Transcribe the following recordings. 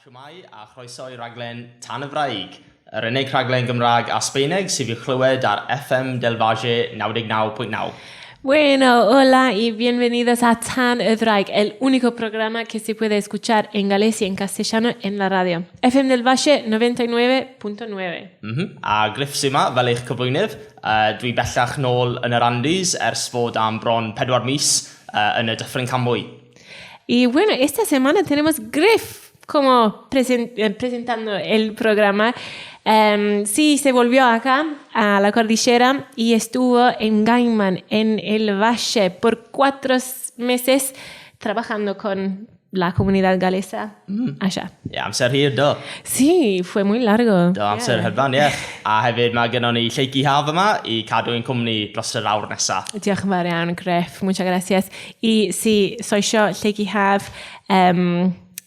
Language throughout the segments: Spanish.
Shwmai a chroeso i raglen Tan y Fraig, yr unig rhaglen Gymraeg a Sbaeneg sydd i'w clywed ar FM Del Valle 99.9. Bueno, hola y bienvenidos a Tan y Fraig, el único programa que se puede escuchar en galés y en castellano en la radio. FM Del Valle 99.9. A Griff sy'n ma, fel eich cyflwynydd, dwi bellach nôl yn yr Andes ers fod am bron 4 mis yn y Dyffryn Camwy. Y bueno, esta semana tenemos Griff como presentando el programa. Sí, se volvió acá a la cordillera y estuvo en Gaiman, en el Valle, por 4 meses trabajando con la comunidad galesa allá. Amser hir, do. Sí, fue muy largo. Do, amser hedfan, ie. A hefyd mae gennym ni lleici haf yma i cadw ein cwmni dros yr awr nesaf. Diolch yn fawr iawn, Griff. Muchas gracias. Y sí, soy yo, Lleiki Haf,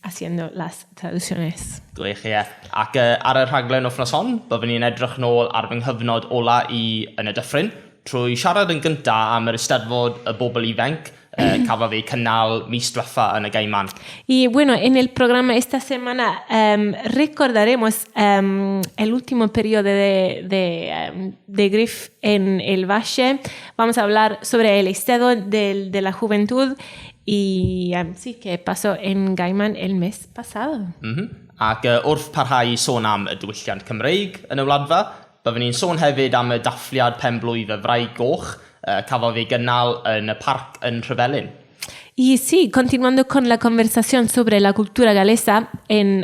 haciendo las traducciones. Gwych, ie. Ac ar y rhaglen wythnos hon, byddwn ni'n edrych nôl ar fy nghyfnod ola yn y Dyffryn, trwy siarad yn gyntaf am yr Eisteddfod y bobl ifanc, cafodd ei cynnal mis diwetha yn y Gaiman. Y bueno, en el programa esta semana recordaremos el último periodo de Griff en el Valle. Vamos a hablar sobre el estado de la juventud y sí, que pasó en Gaiman el mes pasado. Ac wrth parhau i sôn am y diwylliant Cymreig yn y wladfa, byddwn ni'n sôn hefyd am y dathliad penblwydd y Fraig Goch, cafodd ei gynnal yn y parc yn Rhyfelin. Y sí, continuando con la conversación sobre la cultura galesa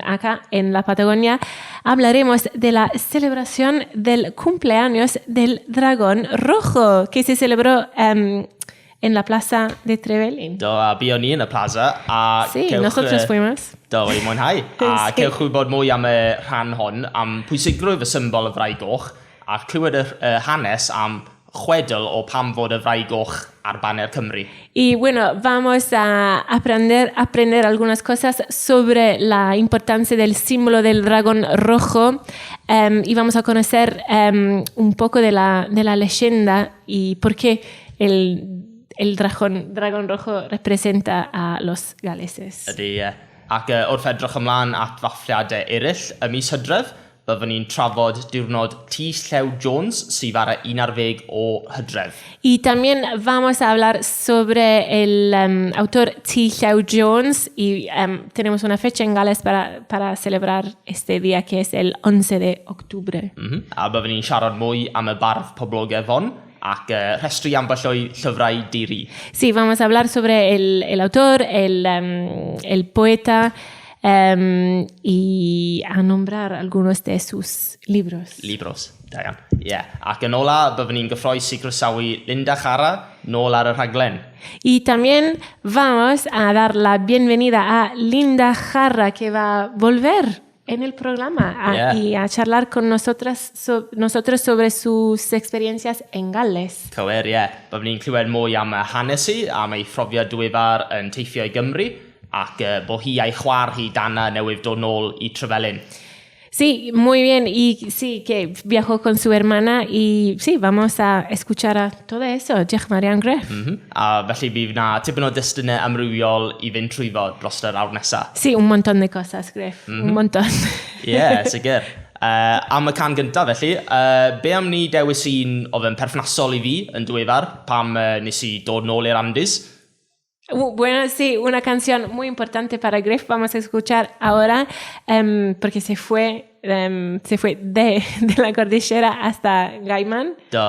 acá en la Patagonia, hablaremos de la celebración del cumpleaños del dragón rojo que se celebró en la plaza de Trevelin. Do, a buon ni yn y plaza. A sí, nosotros fuimos. Do, wedi mwynhau. A cewch wybod mwy am y rhan hon, am pwysigrwydd y symbol y Fraig Goch, a clywed y hanes am chwedl o pam fod y Fraig Goch ar banner Cymru. Y bueno, vamos a aprender algunas cosas sobre la importancia del símbolo del dragón rojo y vamos a conocer un poco de la leyenda y por qué el dragón rojo representa a los galeses. Ydy, ac wrth edrych ymlaen at ddathliadau eraill, y mis Hydref, byddwn ni'n trafod diwrnod T. Llew Jones sydd ar y 11 o Hydref. Y también vamos a hablar sobre el autor T. Llew Jones y tenemos una fecha en Gales para celebrar este día que es el 11 de octubre. A byddwn ni'n siarad mwy am y bardd poblogaidd hon ac rhestru ambell o'i llyfrau diri. Sí, vamos a hablar sobre el autor, el poeta y a nombrar algunos de sus libros. Libros, da iawn. Ie. Ac yn ola, byddwn ni'n gyffroes i groesawu Linda Chara nôl ar y rhaglen. Y también vamos a dar la bienvenida a Linda Jarra que va a volver en el programa y a charlar con nosotros sobre sus experiencias en Gales. Cywir, ie. Byddwn ni'n clywed mwy am hanes i, am ei phrofiad diweddar yn teithio i Gymru, ac bod hi a'i chwaer hi Dana newydd dod nôl i Trefelin. Sí, muy bien. Y sí, que viajó con su hermana y sí, vamos a escuchar a todo eso. Diolch Marian Griff. A felly bydd na tipyn o destunau amrywiol i fynd trwyfo dros yr awr nesaf. Sí, un montón de cosas, Griff. Un montón. Ie, sicr. Am y can gyntaf felly, be am ni dewis un oedd yn perthnasol i fi yn diweddar pam nes i dod nôl i'r Andes? Bueno, sí, una canción muy importante para Griff vamos a escuchar ahora porque se fue de la cordillera hasta Gaiman. Do,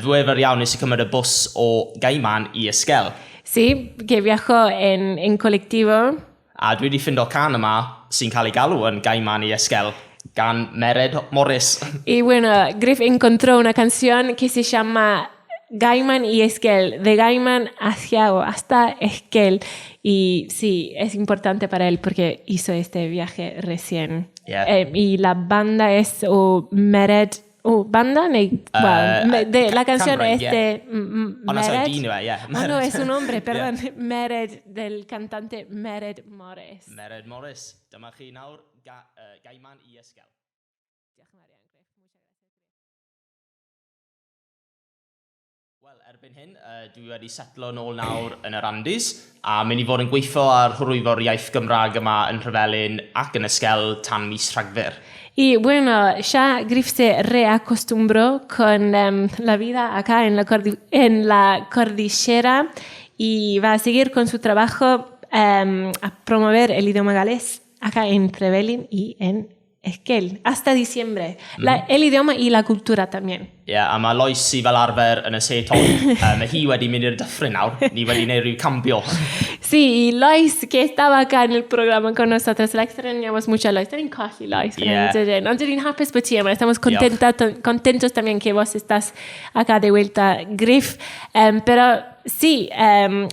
ddiweddar iawn nes i cymryd y bws o Gaiman i Esgel. Sí, que viajó en colectivo. A dwi wedi ffindo can yma sy'n cael ei galw yn Gaiman i Esgel gan Mered Morris. Y bueno, Griff encontró una canción que se llama Gaiman y Esquel, de Gaiman hacia o hasta Esquel. Y sí, es importante para él porque hizo este viaje recién. Yeah. Y la banda es Mered. ¿Banda? La canción es de Mered. No, es un nombre, perdón. Yeah. Mered, del cantante Mered Morris. Mered Morris. Dyma chi nawr Gaiman i Esgel. Wel, Erbyn hyn, dwi wedi setlo nôl nawr yn yr Andes a mynd i fod yn gweithio ar hwrwyfo'r iaith Gymraeg yma yn Rhyfelyn ac yn Esgel tan mis Rhagfyr. Y bueno, ya Griff se reacostumbró con la vida acá en la cordillera y va a seguir con su trabajo a promover el idioma galés acá en Trevelin y en Esquel, hasta diciembre. El idioma y la cultura también. A mae Lois i fel arfer yn y set hon. Mae hi wedi mynd i'r dyffryn nawr. Ni wedi gwneud rhyw cambio. Sí, y Lois, que estaba acá en el programa con nosotros, la extrañamos mucho a Lois. También casi Lois. Angelina hapus por ti, estamos contentos también que vos estás acá de vuelta, Griff. Pero sí,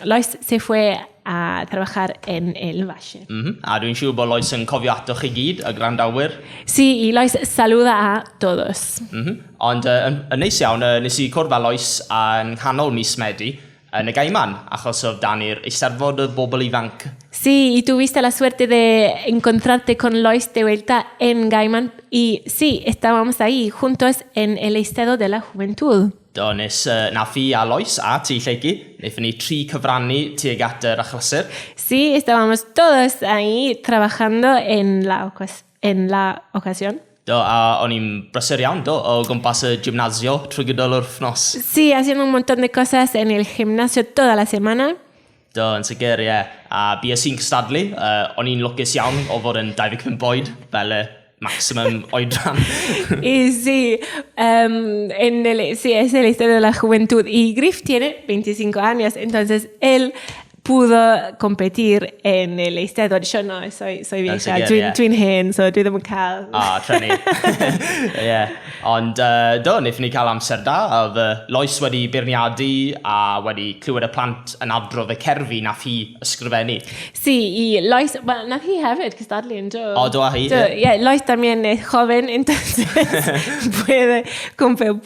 Lois se fue a trabajar en el Valle. A dwi'n siŵr bod Lois yn cofio atoch chi gyd, y grandawyr. Sí, y Lois saluda a todos. Ond yn neis iawn, nes i cwrdd â Lois yn nghanol mis Medi yn y Gaiman, achos oedd dan i'r Eisteddfod y bobl ifanc. Sí, y tuviste la suerte de encontrarte con Lois de vuelta en Gaiman. Y sí, estábamos ahí juntos en el Estado de la Juventud. Do, nes na fi a Lois a ti Lleucu, wnaethon ni 3 cyfrannu tuag at yr achlysur. Sí, estábamos todos ahí trabajando en la ocasión. Do, a o'n i'n brysur iawn, do, o gwmpas y gymnasio trwy gydol yr wythnos. Sí, haciendo un montón de cosas en el gimnasio toda la semana. Do, yn sicr, ie. A bues i'n cystadlu, o'n i'n lwcus iawn o fod yn 25 oed, fel maximum oedran. Y sí, sí, es el Estado de la Juventud. Y Griff tiene 25 años, entonces él pudo competir en el Eisteddfod. Yo no, soy vieja, twin hen, so dwi ddim yn cael. Trenu. Ie. Ond do, wnaethon ni cael amser da, a oedd Lois wedi beirniadu a wedi clywed y plant yn adrodd y cerddi nath hi ysgrifennu. Sí, y Lois, bueno, nath hi hefyd cystadlu yn do. Do a hi. Lois también es joven, entonces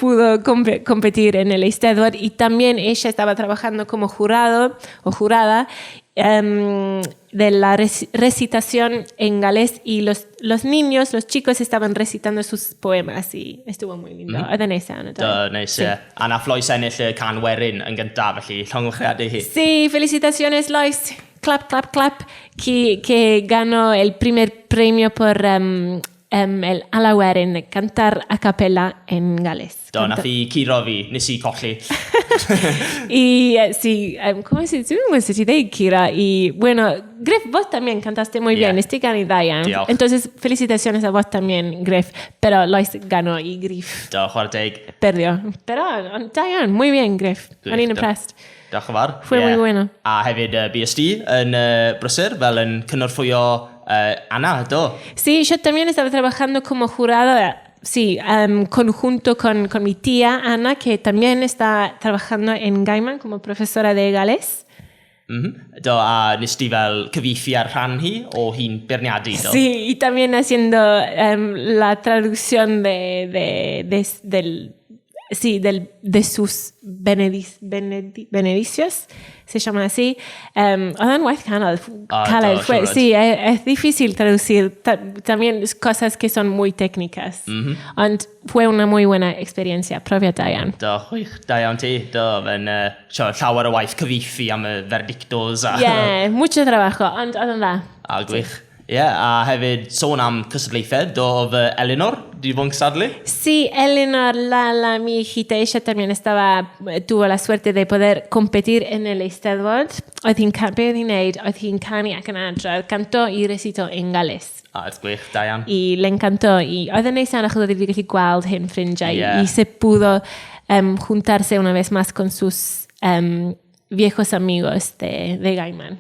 pudo competir en el Eisteddfod y también ella estaba trabajando como jurado o jurada de la recitación en galés y los niños, los chicos estaban recitando sus poemas y estuvo muy lindo. Oedd yn neis iawn. Do, neis, ie. A nath Lois ennill y can werin yn gyntaf, felly llongychiadu hi. Sí, felicitaciones Lois. Clap, clap, clap. Que ganó el primer premio por el alawerin, cantar a capella en galés. Do, nath i curo fi, nes i colli. Y sí, ¿cómo se dice? Kira. Y bueno, Griff, vos también cantaste muy bien. Estoy ganando Diane. Entonces, felicitaciones a vos también, Griff. Pero Lois ganó y Griff Do, chwarae teg. perdió. Pero Diane, muy bien, Griff. I'm impressed. Diolch yn fawr. Fue muy bueno. A hefyd bues ti yn brysur fel yn cynorthwyo Anna, do. Sí, yo también estaba trabajando como jurada. Sí, conjunto con mi tía Ana, que también está trabajando en Gaiman como profesora de galés. Do, a nes ti fel cyfieithu ar rhan hi o hi'n beirniadu, do. Sí, y también haciendo la traducción de sus benedicios, se llama así. Sí, es difícil traducir también cosas que son muy técnicas. Fue una muy buena experiencia, propia Diane. Do, chwych, da iawn ti, do, fe'n llawer o waith cyfieithu am y verdictos. Yeah, mucho trabajo, ond oedd yn dda. A gwych. A hefyd sôn am cystadlaethau, do fy Eleanor, di fod yn cystadlu? Sí, Eleanor, mi hijita, ella también tuvo la suerte de poder competir en el Eisteddfod. Oedd hi'n canu ac yn adrodd, cantó y recitó en galés. It's gwych, da iawn. Y le encantó, y oedd yn neis iawn achos oedd wedi gallu gweld hyn ffrindiau, y se pudo juntarse una vez más con sus viejos amigos de Gaiman.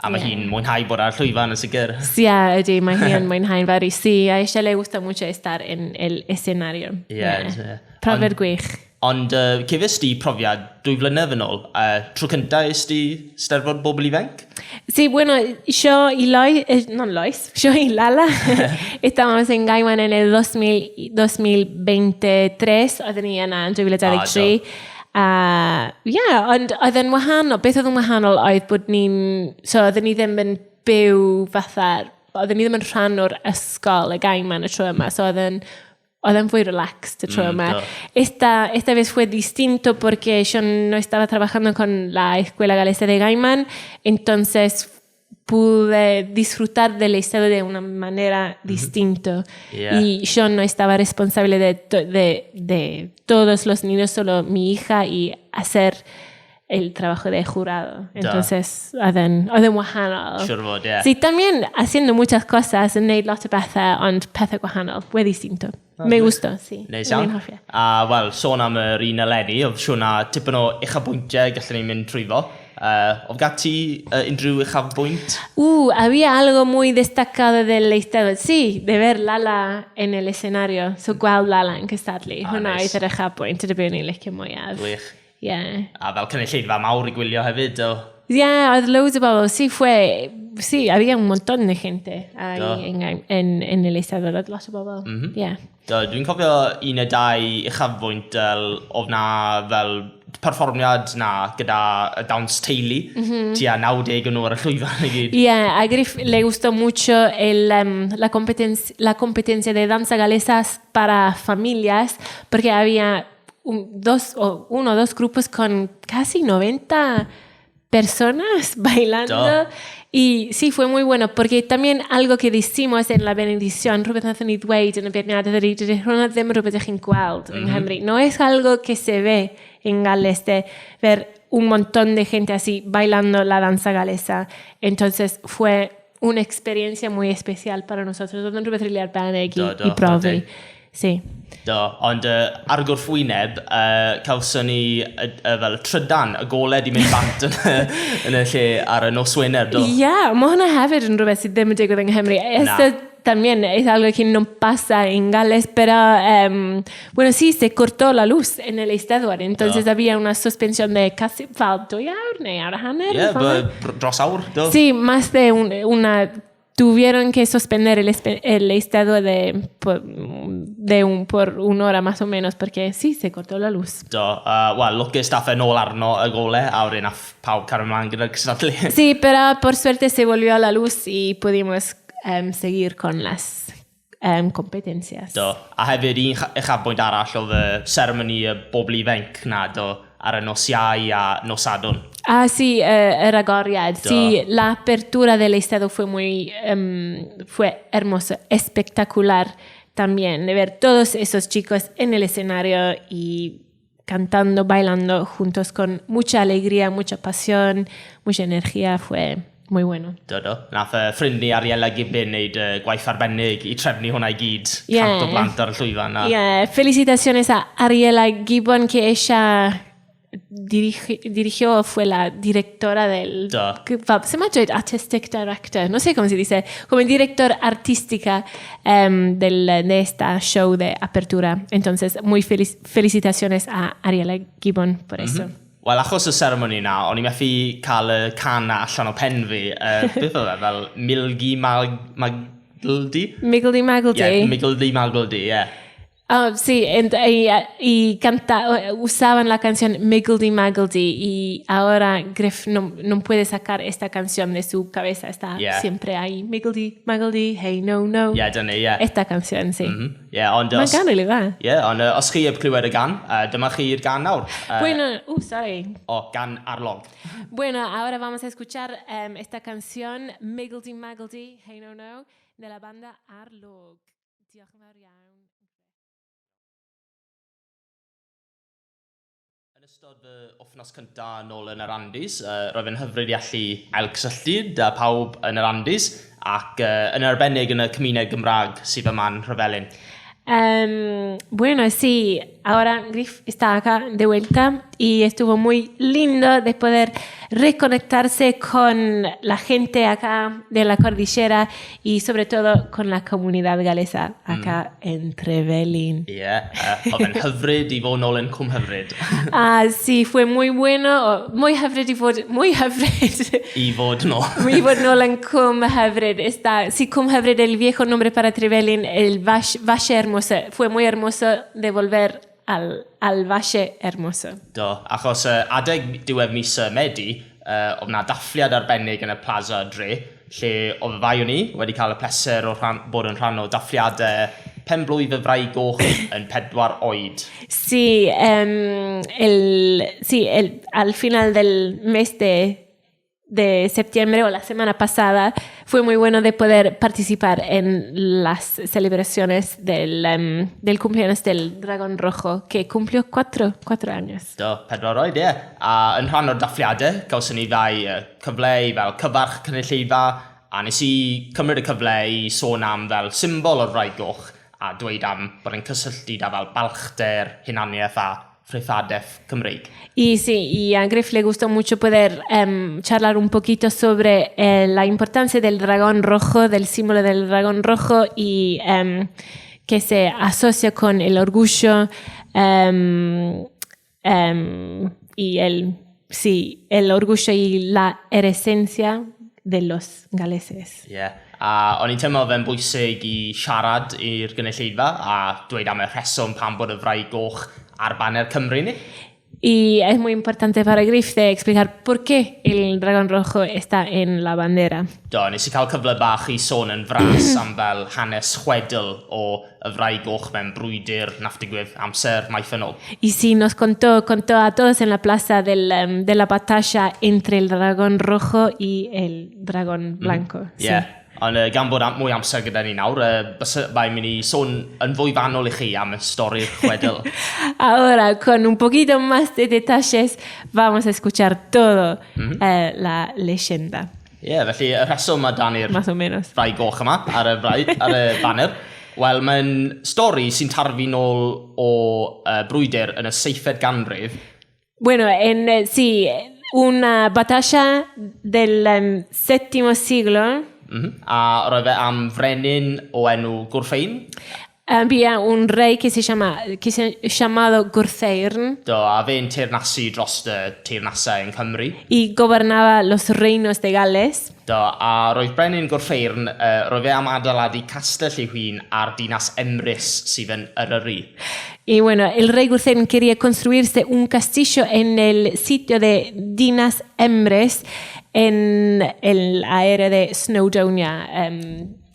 A mae hi'n mwynhau bod ar llwyfan yn sicr. Sí, ydy, mae hi'n mwynhau'n fawr. Sí, a ella le gusta mucho estar en el escenario. Profiad gwych. Ond cefys di profiad 2 flynedd yn ôl. Tro cyntaf ys di Steddfod bobl ifanc? Sí, bueno, yo y Lala estábamos en Gaiman en el 2023, oedden ni yna yn 2023. Ond oedd yn wahanol, beth oedd yn wahanol oedd bod oedden ni ddim yn byw fatha, oedden ni ddim yn rhan o'r ysgol y Gaiman y tro yma, so Oden fue relaxed tro yma. Esta vez fue distinto porque yo no estaba trabajando con la Escuela Galesa de Gaiman, entonces pude disfrutar del estado de una manera distinta. Y yo no estaba responsable de todos los niños, solo mi hija, y hacer el trabajo de jurado. Entonces, oden wahanol. Siwr fod, ie. Sí, también haciendo muchas cosas, en neud lot o bethau, ond pethau gwahanol, fue distinto. Me gustó, sí. Neis iawn. A wel, sôn am yr un eleni, oedd siwna tipyn o uchafbwyntiau gallwn ni'n mynd trwy fo. Oedd gat ti unrhyw uchafbwynt? Había algo muy destacado del estado. Sí, de ver Lala en el escenario. So gweld Lala yn cystadlu. Hwna oedd yr uchafbwynt, ydy bydd ni'n licio mwyaf. Gwych. Yeah. A fel cynulleidfa mawr i gwylio hefyd, o? Yeah, oedd loads o bobl. Sí, había un montón de gente ahí en el estado. Oedd lot o bobl. Yeah. Dwi'n cofio un neu dau uchafbwynt oedd na fel perfformiad na gyda y dawns teulu. Tua 90 yn nhw ar y llwyfan i gyd. Yeah, a Griff le gustó mucho la competencia de danza galesas para familias, porque había uno o dos grupos con casi 90 personas bailando. Y sí, fue muy bueno, porque también algo que decimos en la benedicción, rhywbeth nathon ni ddweud yn y beirniad, ydy hwnna ddim rhywbeth ych chi'n gweld yng Nghymru. No es algo que se ve en Gales, de ver un montón de gente así bailando la danza galesa. Entonces fue una experiencia muy especial para nosotros. Oedd yn rhywbeth rili arbennig i profi. Sí. Ond ar y gwrthwyneb, cawson ni fel trydan, y goled i mynd bant yn y lle ar y nos Wener, do? Yeah, mae hwnna hefyd yn rhywbeth sydd ddim yn digwydd yng Nghymru. Esto también es algo que no pasa en Gales, pero bueno, sí, se cortó la luz en el estado, entonces había una suspensión de casi 2 awr neu awr a hanner. Yeah, dros awr, do? Sí, más de una... Tuvieron que suspender el estado por 1 hora más o menos, porque sí, se cortó la luz. Wel, lwcus dath e nôl arno y gole, a wedyn nath pawb cario mlaen gyda'r cystadlu. Sí, pero por suerte se volvió a la luz y pudimos seguir con las competencias. A hefyd un uchafbwynt arall oedd y seremoni y bobl ifanc na, ar y nos Iau a nos Sadwrn. Ah, sí, agoriad. Sí, la apertura del estado fue fue hermoso, espectacular también, de ver todos esos chicos en el escenario y cantando, bailando juntos con mucha alegría, mucha pasión, mucha energía. Fue muy bueno. Nath ffrind ni Ariela Gibbon wneud gwaith arbennig i trefnu hwnna i gyd. Cant o blant ar y llwyfan. Felicitaciones a Ariela Gibbon, que ella dirigió, fue la directora del... Se llama Artistic Director, no sé cómo se dice, como director artística de esta show de apertura. Entonces, muy felicitaciones a Ariela Gibbon por eso. Wel, achos y seremoni na, o'n i methu cael y can allan o pen fi. Beth oedd e, fel Milgi Magldy? Migldy Magldy. Yeah, Migldy Magldy, yeah. Oh, sí, y usaban la canción Migldy Magldy, y ahora Griff no puede sacar esta canción de su cabeza, está siempre ahí. Migldy Magldy, hey no no. Esta canción, sí. Mae'n gan i liwa. Ond os chi heb clywed y gan, dyma chi'r gan nawr. Bueno, sorry. Gan Arlog. Bueno, ahora vamos a escuchar esta canción Migldy Magldy, hey no no, de la banda Arlog. Diolch yn fawr iawn. Yn ystod fy wythnos cyntaf nôl yn yr Andes, roedd yn hyfryd i allu ailgysylltu â pawb yn yr Andes ac yn arbennig yn y cymuned Gymraeg sydd yma'n Rhyfelyn. Bueno, sí, ahora Griff está acá de vuelta y estuvo muy lindo de poder reconectarse con la gente acá de la cordillera y sobre todo con la comunidad galesa acá en Trevelin. Oedd yn hyfryd i fod nôl yn Cwm Hyfryd. Sí, fue muy bueno, muy hyfryd i fod nôl. I fod nôl yn Cwm Hyfryd. Sí, Cwm Hyfryd, el viejo nombre para Trevelin, el Valle Hermoso. Fue muy hermoso de volver al Valle Hermoso. Achos adeg diwedd mis Medi, oedd na dathliad arbennig yn y Plaza Dre, lle oedd y ddau o ni wedi cael y pleser o bod yn rhan o dathliadau penblwydd y Fraig Goch yn 4 oed. Sí, al final del mes de septiembre o la semana pasada fue muy bueno de poder participar en las celebraciones del cumpleaños del Dragón Rojo, que cumplió 4 años. Do, 4 oed, ie. A yn rhan o'r dathliadau, gawson ni cyfle i fel cyfarch cynulleidfa, a nes i cymryd y cyfle i sôn am fel symbol o'r Fraig Goch, a dweud am bod yn cysylltu da fel balchder, hunaniaeth a frithadaeth Cymreig. Y sí, y a Griff le gustó mucho poder charlar un poquito sobre la importancia del dragón rojo, del símbolo del dragón rojo y que se asocia con el orgullo y el orgullo y la esencia de los galeses. Yeah. A o'n i'n teimlo fe'n bwysig i siarad i'r gynulleidfa a dweud am y rheswm pan bod y Fraig Goch ar baner Cymru ni. Y es muy importante para Griff de explicar por qué el dragón rojo está en la bandera. Do, nes i cael cyfle bach i sôn yn fras am fel hanes chwedl o y Fraig Goch mewn brwydyr nath digwydd amser maith yn ôl. Y sí, nos contó a todos en la plaza de la batalla entre el dragón rojo y el dragón blanco. Sí. Yeah. Ond gan bod mwy amser gyda ni nawr, byddai'n mynd i sôn yn fwy fanol i chi am y stori'r chwedl. Ahora, con un poquito más de detalles, vamos a escuchar todo la leyenda. Felly y rheswm mae dan i'r Más o menos. Fraig Goch yma ar y banner. Wel, mae'n stori sy'n tarfu nôl o brwydyr yn y 7th ganrif. Bueno, sí, una batalla del 7º siglo. A roedd fe am frenin o enw Gwrtheirn. Había un rey que se llamado Gwrtheirn. Do, a fe'n teirnasu dros y teirnasau yn Cymru. Y gobernaba los reinos de Gales. Do, a roedd brenin Gwrtheirn, roedd fe am adeiladu castell ei hun ar dinas Emrys sydd yn Eryri. Y bueno, el rey Gwrtheirn quería construirse un castillo en el sitio de Dinas Emrys en la área de Snowdonia,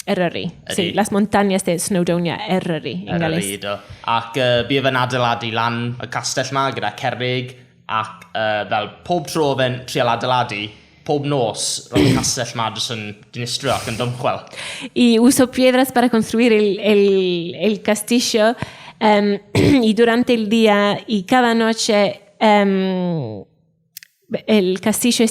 Eryri. Sí, las montañas de Snowdonia, Eryri, en Gales. Eryri, do. Ac bu fe'n adeiladu lan y castell yma gyda cerrig ac fel pob tro fe'n trial adeiladu, pob nos roedd y castell yma jyst yn dinistrio ac yn dymchwel. Y usó piedras para construir el castillo y durante el día y cada noche el castillo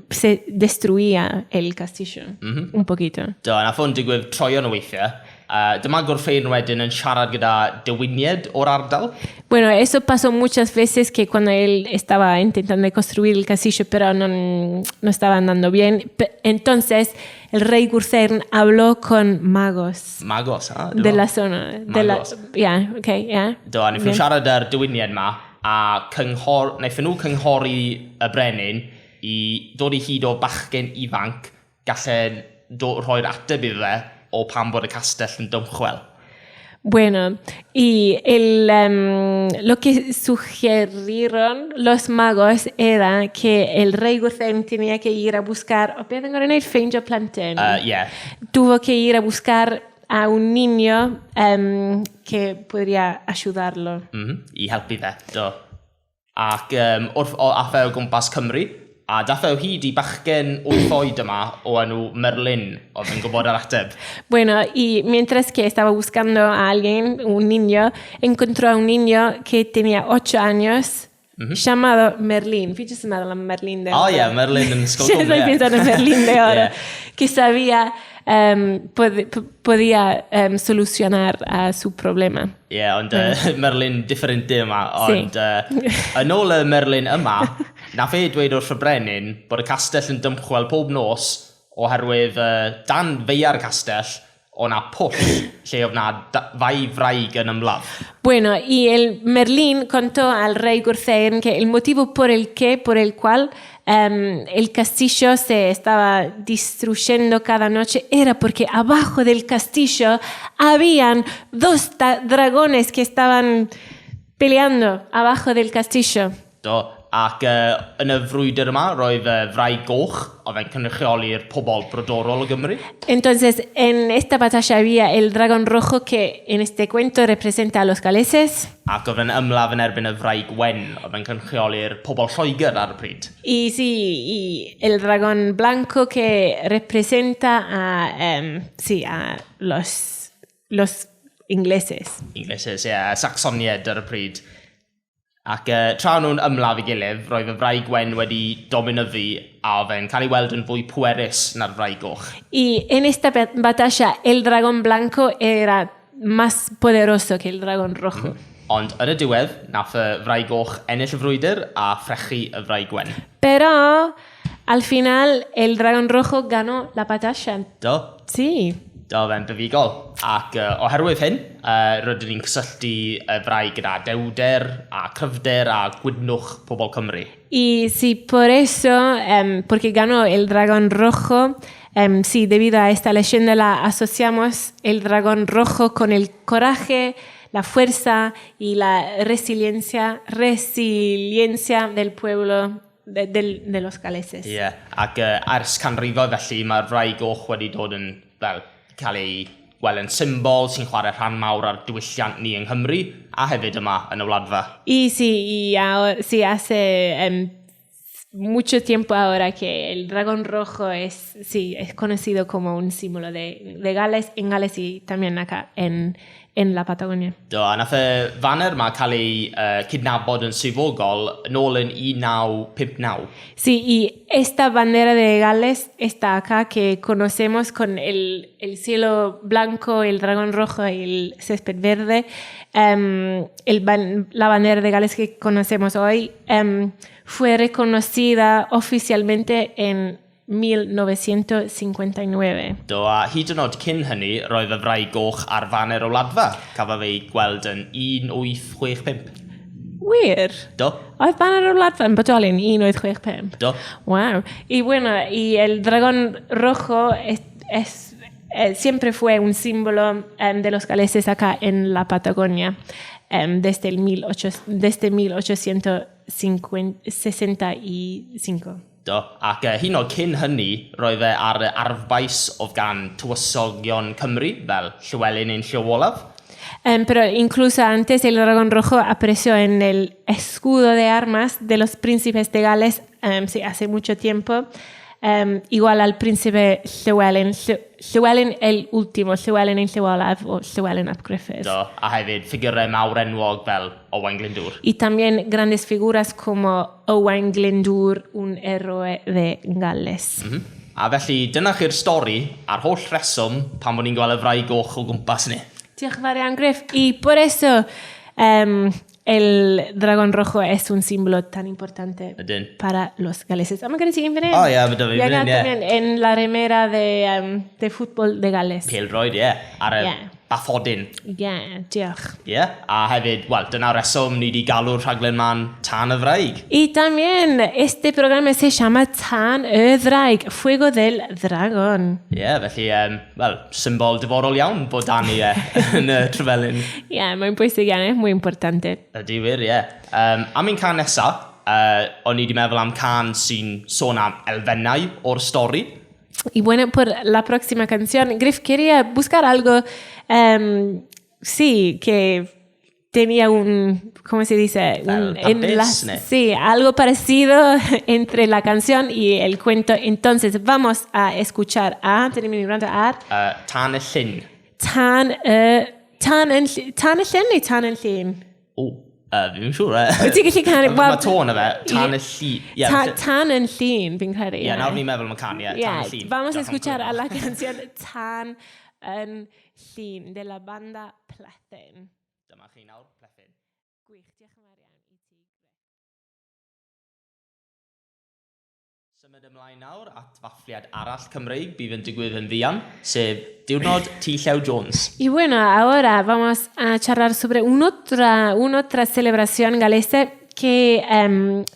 se destruía el castillo un poquito. Do, na ffôn digwydd troion o weithiau. Dyma Gwrtheirn wedyn yn siarad gyda diwyniad o'r ardal. Bueno, eso pasó muchas veces que cuando él estaba intentando construir el castillo, pero no estaba andando bien. Entonces, el rey Gwrtheirn habló con magos. Magos, de la zona. Magos. Do, a ni'n siarad ar diwyniad ma, a wnaethon nhw cynghori y brenin i dod i hyd o bachgen ifanc gallen rhoi'r ateb iddo fe o pan bod y castell yn dymchwel. Bueno, y lo que sugirieron los magos era que el rey Gwrtheirn tenía que ir a buscar, tuvo que ir a buscar a un niño que podría ayudarlo. I helpu fe, do. Ac wrth a fe o gwmpas Cymru, a dath o hyd i bachgen 8 oed yma o enw Merlin, oedd yn gwybod yr ateb. Bueno, y mientras que estaba buscando a alguien, un niño, encontró a un niño que tenía 8 años, llamado Merlin. Fíjese más la Merlin de oro. Oh, Merlin yn ysgol Cymru. Estoy pensando en Merlin de oro, que sabía, podía solucionar su problema. Ond Merlin diferente yma, ond yn ôl y Merlin yma, na fe dweud wrth y brenin bod y castell yn dymchwel pob nos oherwydd dan feia'r castell o na pwll lle oedd na fai fraig yn ymladd. Bueno, y el Merlin contó al rey Gwrtheirn que el motivo por el cual el castillo se estaba destruyendo cada noche era porque abajo del castillo habían 2 dragones que estaban peleando abajo del castillo. Do, ac yn y frwydr yma, roedd Fraig Goch, o fe'n cynrychioli'r pobl brodorol o Gymru. Entonces, en esta batalla había el dragón rojo que en este cuento representa a los galeses. Ac o fe'n ymlaf yn erbyn y Fraig Wen, o fe'n cynrychioli'r pobl Lloegr ar y pryd. Y sí, y el dragón blanco que representa a los ingleses. Ingleses, Saxonied ar y pryd. Ac tra nhw'n ymlaf i gilydd, roedd y Fraig Wen wedi dominyddu a fe'n cael ei weld yn fwy pwerus na'r Fraig Goch. Y en esta batalla el dragón blanco era más poderoso que el dragón rojo. Ond yn y diwedd, nath y Fraig Goch ennill y frwydr a frechu y Fraig Wen. Pero al final el dragón rojo ganó la batalla. Do? Sí. Do, fe'n befigol. Ac oherwydd hyn, rydyn ni'n cysylltu y Fraig gyda dewder a cryfder a gwydnwch pobl Cymru. Y sí, por eso, porque ganó el dragón rojo, sí, debido a esta leyenda la asociamos el dragón rojo con el coraje, la fuerza y la resiliencia del pueblo de los galeses. Ie, ac ers canrifoedd felly, mae'r Fraig Goch wedi dod yn, cael ei gweld yn symbol sy'n chwarae rhan mawr ar diwylliant ni yng Nghymru a hefyd yma yn y wladfa. Y sí, ahora, sí, hace mucho tiempo ahora que el dragón rojo es conocido como un símbolo de Gales, en Gales y también acá en la Patagonia. Do, a nath y faner yma cael ei cydnabod yn swyddogol nôl yn 1959. Sí, y esta bandera de Gales está acá que conocemos con el cielo blanco, el dragón rojo y el césped verde. La bandera de Gales que conocemos hoy fue reconocida oficialmente en 1959. Do, a hyd yn oed cyn hynny, roedd y Fraig Goch ar faner o wladfa. Cafodd ei gweld yn 1865. Wir. Do. Oedd banner o wladfa yn bodoli yn 1965. Do. Wow. Y bueno, y el dragón rojo siempre fue un símbolo de los galeses acá en la Patagonia desde 1865. Do, ac hyn o cyn hynny, roedd e ar arfbais oedd gan tywysogion Cymru, fel Llywelyn ein Llyw Olaf. Pero incluso antes el dragón rojo apareció en el escudo de armas de los príncipes de Gales, sí, hace mucho tiempo, igual al príncipe Llywelyn el último, Llywelyn ein Llyw Olaf o Llywelyn ap Gruffydd. Do, a hefyd ffigurau mawr enwog fel Owain Glyndŵr. Y también grandes figuras como Owain Glyndŵr, un héroe de Gales. A felly, dyna chi'r stori a'r holl reswm pan bod ni'n gweld y Fraig Goch o gwmpas ni. Diolch yn fawr iawn, Griff. Y por eso el dragón rojo es un símbolo tan importante para los galeses. ¿Me quieres decir Oh, yeah, but y acá también en la remera de fútbol de Gales. Pêl-droed, ar y bathodyn. Diolch. A hefyd, wel, dyna reswm ni wedi galw'r rhaglen ma'n Tân y Fraig. Y también este programa se llama Tân y Ddraig, Fuego del Dragón. Felly, wel, symbol diddorol iawn bod dan ni yn y Trefelyn. Mae'n bwysig iawn, muy importante. Ydy wir, Am un can nesaf, o'n i wedi meddwl am can sy'n sôn am elfennau o'r stori. Y bueno, por la próxima canción, Griff quería buscar algo, sí, que tenía ¿cómo se dice? Un enlace. Sí, algo parecido entre la canción y el cuento. Entonces, vamos a escuchar Tân y Llyn. Tân y Llyn neu Tân y Llyn? Fi'n siŵr, Ti'n gallu canu? Mae tôn o fe, Tân y Llyn. Tân y Llyn, fi'n credu. Nawr ni'n meddwl am y can, Tân y Llyn. Vamos a escuchar a la canción Tân y Llyn, de la banda Plethin. Dyma chi nawr, Plethin. Gwych, diolch yn fawr iawn i ti. Symud ymlaen nawr at fathliad arall Cymreig bydd yn digwydd yn ddian, sef Diwrnod T. Llew Jones. Y bueno, ahora vamos a charlar sobre una otra celebración galesa que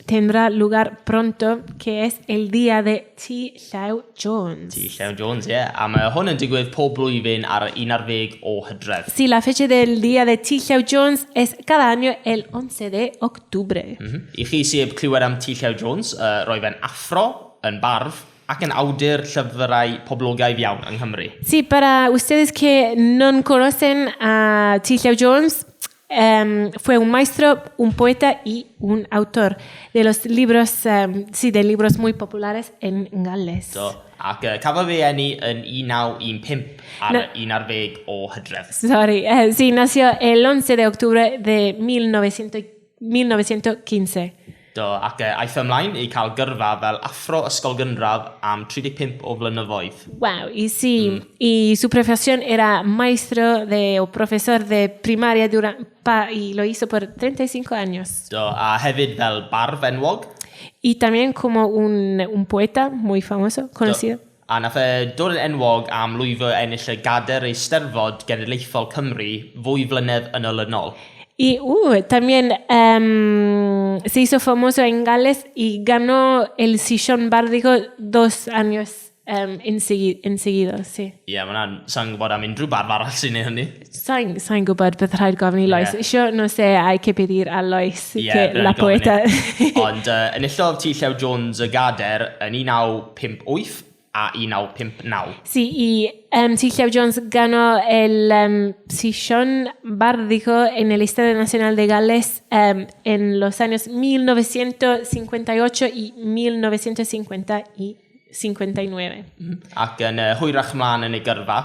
tendrá lugar pronto, que es el día de T. Llew Jones. T. Llew Jones, ie. A mae hwn yn digwydd pob blwyddyn ar 11 o Hydref. Sí, la fecha del día de T. Llew Jones es cada año el 11 de octubre. I chi sy'n heb clywed am T. Llew Jones, roedd e'n athro, yn bardd, ac yn awdur llyfrau poblogaidd iawn yng Nghymru. Sí, para ustedes que no conocen a T. Llew Jones, fue un maestro, un poeta y un autor de los libros, de libros muy populares en Gales. Ac cafodd ei eni yn 1915 ar 11 o Hydref. Sorry, sí, nació el 11 de octubre de 1915. Ac aeth ymlaen i cael gyrfa fel athro ysgol gynradd am 35 o flynyddoedd. Wow, y sí, y su profesión era maestro o profesor de primaria y lo hizo por 35 años. A hefyd fel bardd enwog. Y también como un poeta muy famoso, conocido. A nath dod yn enwog am lwyddo ennill y gader Eisteddfod Genedlaethol Cymru fwy flynedd yn olynol. Y también se hizo famoso en Gales y ganó el sillón bárdico 2 años enseguida, sí. Ie, mae'n sa'n gwybod am unrhyw bardd arall sy'n ei hynny. Sa'n gwybod beth rhaid gofyn i Lois. Yo no sé, hay que pedir a Lois, que la poeta. Ond enillodd T. Llew Jones y gader yn 1958 a 1959. Sí, y T. Llew Jones ganó el sillón bárdico en el Estadio Nacional de Gales en los años 1958 y 1959. Ac yn hwyrach mlaen yn ei gyrfa,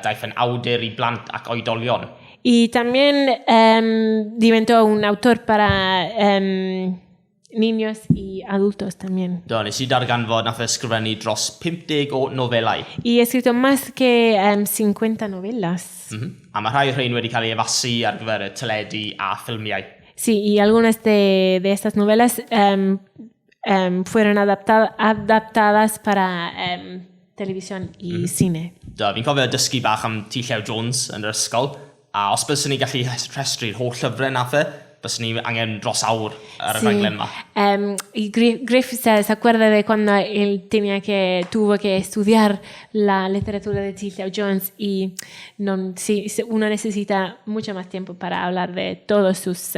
daeth yn awdur i blant ac oedolion. Y también diventó un autor para niños y adultos también. Nes I darganfod nath ysgrifennu dros 50 o nofelau. Y escrito más que 50 novelas. A mae rhai rhain wedi cael ei addasu ar gyfer y teledu a ffilmiau. Sí, y algunas de estas novelas fueron adaptadas para televisión y cine. Fi'n cofio dysgu bach am T. Llew Jones yn yr ysgol, a os byswn ni gallu rhestru'r holl llyfrau nath byswn ni angen dros awr ar y rhaglen yma. Y Griff se acuerda de cuando él tuvo que estudiar la literatura de T. Llew Jones y uno necesita mucho más tiempo para hablar de todas sus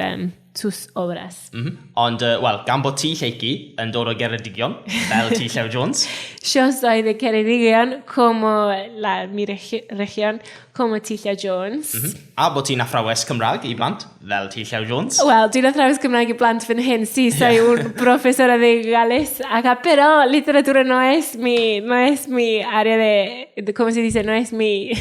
obras. Ond, gan bod T. Lleici yn dod o Geredigion, fel T. Llew Jones. Yo soy de Ceredigion, como mi región, como T. Llew Jones. A bod ti'n athrawes Cymraeg I blant, fel T. Llew Jones. Well, dwi'n athrawes Cymraeg I blant fan hyn. Sí, soy un profesora de Gales acá, pero literatura no es mi área de ¿cómo se dice? No es mi...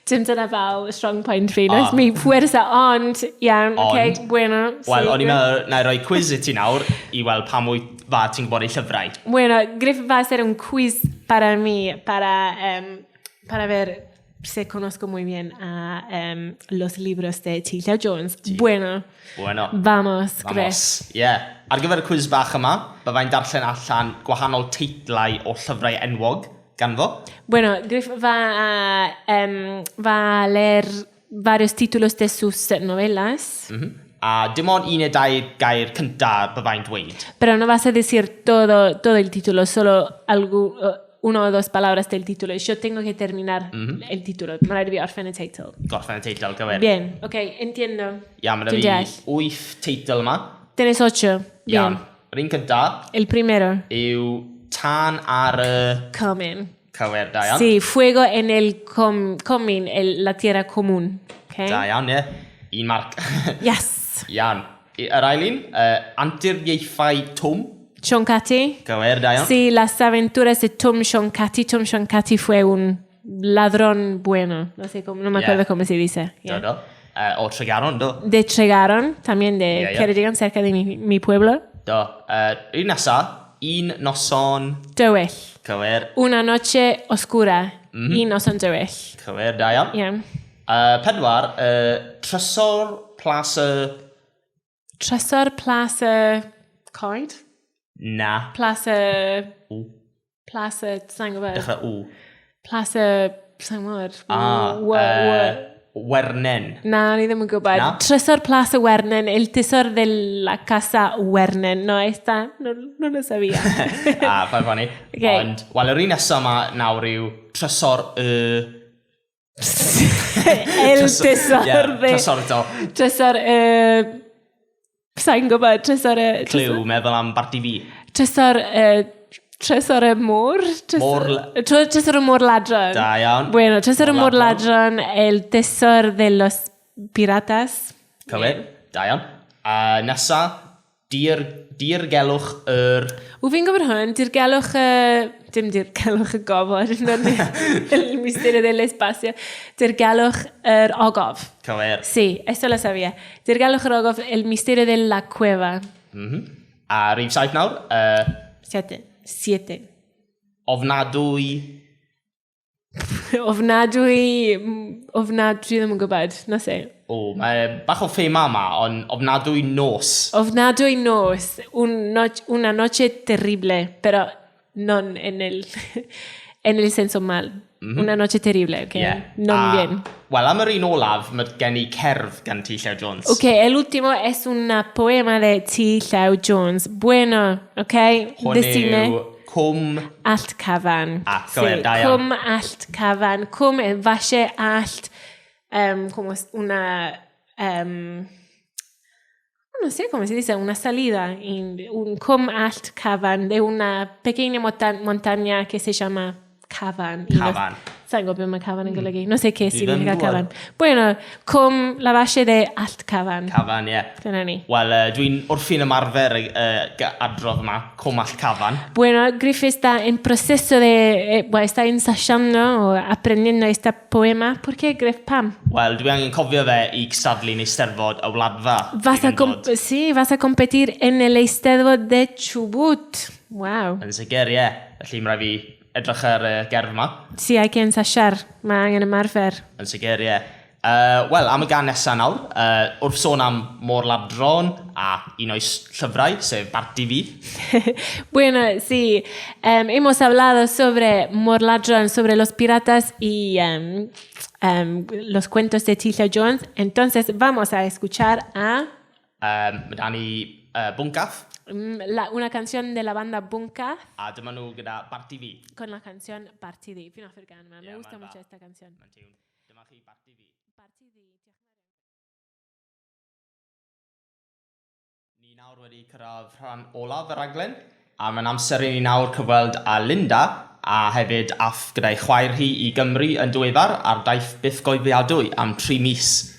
Dim dyna fel strong point fi, no es mi fuerza, ond, iawn, okay, bueno. Wel, o'n i'n meddwl, na I roi quiz I ti nawr I weld pa mwy fa ti'n gwybod ei llyfrau. Bueno, Griff va a hacer un quiz para mí, para ver si conozco muy bien a los libros de T. Llew Jones. Bueno. Vamos, Griff. Yeah. Ar gyfer y quiz bach yma, byddai'n darllen allan gwahanol teitlau o llyfrau enwog ganfo. Bueno, Griff va a leer varios títulos de sus novelas. A dim ond 1 neu 2 gair cynta byddai'n dweud. Pero no vas a decir todo el título, solo una o dos palabras del título. Yo tengo que terminar el título. Me rhaid I fi orffen y teitl. Gorffen y teitl, gywir. Bien, ok, entiendo. Ia, mae fi 8 teitl yma. Tienes 8. Bien. Yr un cynta. El primero. Yw Tan ar y... Comin. Cywir, da iawn. Sí, fuego en el comin, la tierra común. Okay? Da iawn, ie. Un marc. Yes. Iawn. Yr ailun, Anturiaethau Twm. Shonkati. Cywir, da iawn. Sí, las aventuras de Tom Shonkati. Tom Shonkati fue un ladrón bueno. No me acuerdo cómo se dice. Yeah. O Tregaron, do. De Tregaron, también de Ceredigion, cerca de mi pueblo. Do. Un nesa, Un noson... Dywyll. Cywir. Una noche oscura. Un noson dywyll. Cywir, da iawn. Yeah. Pedwar, Trysor Plaza... Trysor Plaza... Coed? Na. Plaza... W. Plaza... Sa'n gwybod? Dechrau W. Plaza... Sa'n gwybod? Wernen. No, ni ddim yn gwybod. Na? Trysor Plaza Wernen, el tesor de la casa Wernen. No, esta, no lo sabía. Fa'n fani. Okay. Ond, wel, yr un nesaf yma nawr yw trysor El tesor de... Trysor to. Trysor, sa'n gwybod, trysor... Clyw, meddwl am barti fi. Trysor y môr? Trysor y môr ladron. Da iawn. Bueno, trysor y Môr môr ladron, el tesor de los piratas. Cywir, da iawn. Nesa, dirgelwch yr... Fi'n gwybod hwn, dirgelwch dim dirgelwch y gofod, el misterio del espacio. Dirgelwch yr ogof. Cywir. Sí, eso lo sabía. Dirgelwch yr ogof, el misterio de la cueva. A rhif saith nawr, 7. ofnadwy... Ofnadwy, ddim yn gwybod, no sé. Mae bach o ffema yma, ond ofnadwy nos. Ofnadwy nos, una noche terrible, pero no en el senso mal. Una noche terrible, ok? Yeah. Non bien. Wel, am yr un olaf, mae gen i cerdd gan T. Llew Jones. Ok, el último es un poema de T. Llew Jones. Bueno, ok? Hwn yw Cwm... Allt Cafan. Cywir, da iawn. Cwm Allt Cafan. Cwm falle allt... como una... no sé cómo se dice, una salida. Un Cwm Allt Cafan de una pequeña montaña que se llama Cafan. Cafan. Sa'n gwybod beth mae Cafan yn golygu. No sé què significa Cafan. Bueno, com la baixa de Allt Cafan. Cafan, ie. Dyna ni. Wel, dwi'n wrthi'n ymarfer adrodd yma, Cwm Allt Cafan. Bueno, Griff está en proceso de... está ensayando o aprendiendo este poema. ¿Por qué, Griff? Pam? Wel, dwi angen cofio fe i cystadlu neu Eisteddfod y wladfa. Sí, vas a competir en el Eisteddfod de Chubut. Wow. Yn sicr, ie. Felly mae rhaid fi edrych ar gerdd yma. Sí, hay que ensayar. Mae angen ymarfer. Yn sicr, ie. Wel, am y gan nesaf nawr, wrth sôn am Môr Ladron a un o'i llyfrau, sef Barti Fi. Bueno, sí, hemos hablado sobre Môr Ladron, sobre los piratas y los cuentos de T. Llew Jones. Entonces vamos a escuchar a... Mae dan ni Bwncath. Una canción de la banda Bunka. A dyma nhw gyda Barti Fi. Con la canción Partidi. Fi'n offer gan yma. Me gusta mucho esta canción. Dyma chi Barti Fi. Partidi. Ni nawr wedi cyrraedd rhan olaf y raglen. A mae'n amser i ni nawr cyfweld â Linda a hefyd aff gyda'i chwaer hi i Gymru yn diweddar ar daith byth goeddiadwy am 3 mis.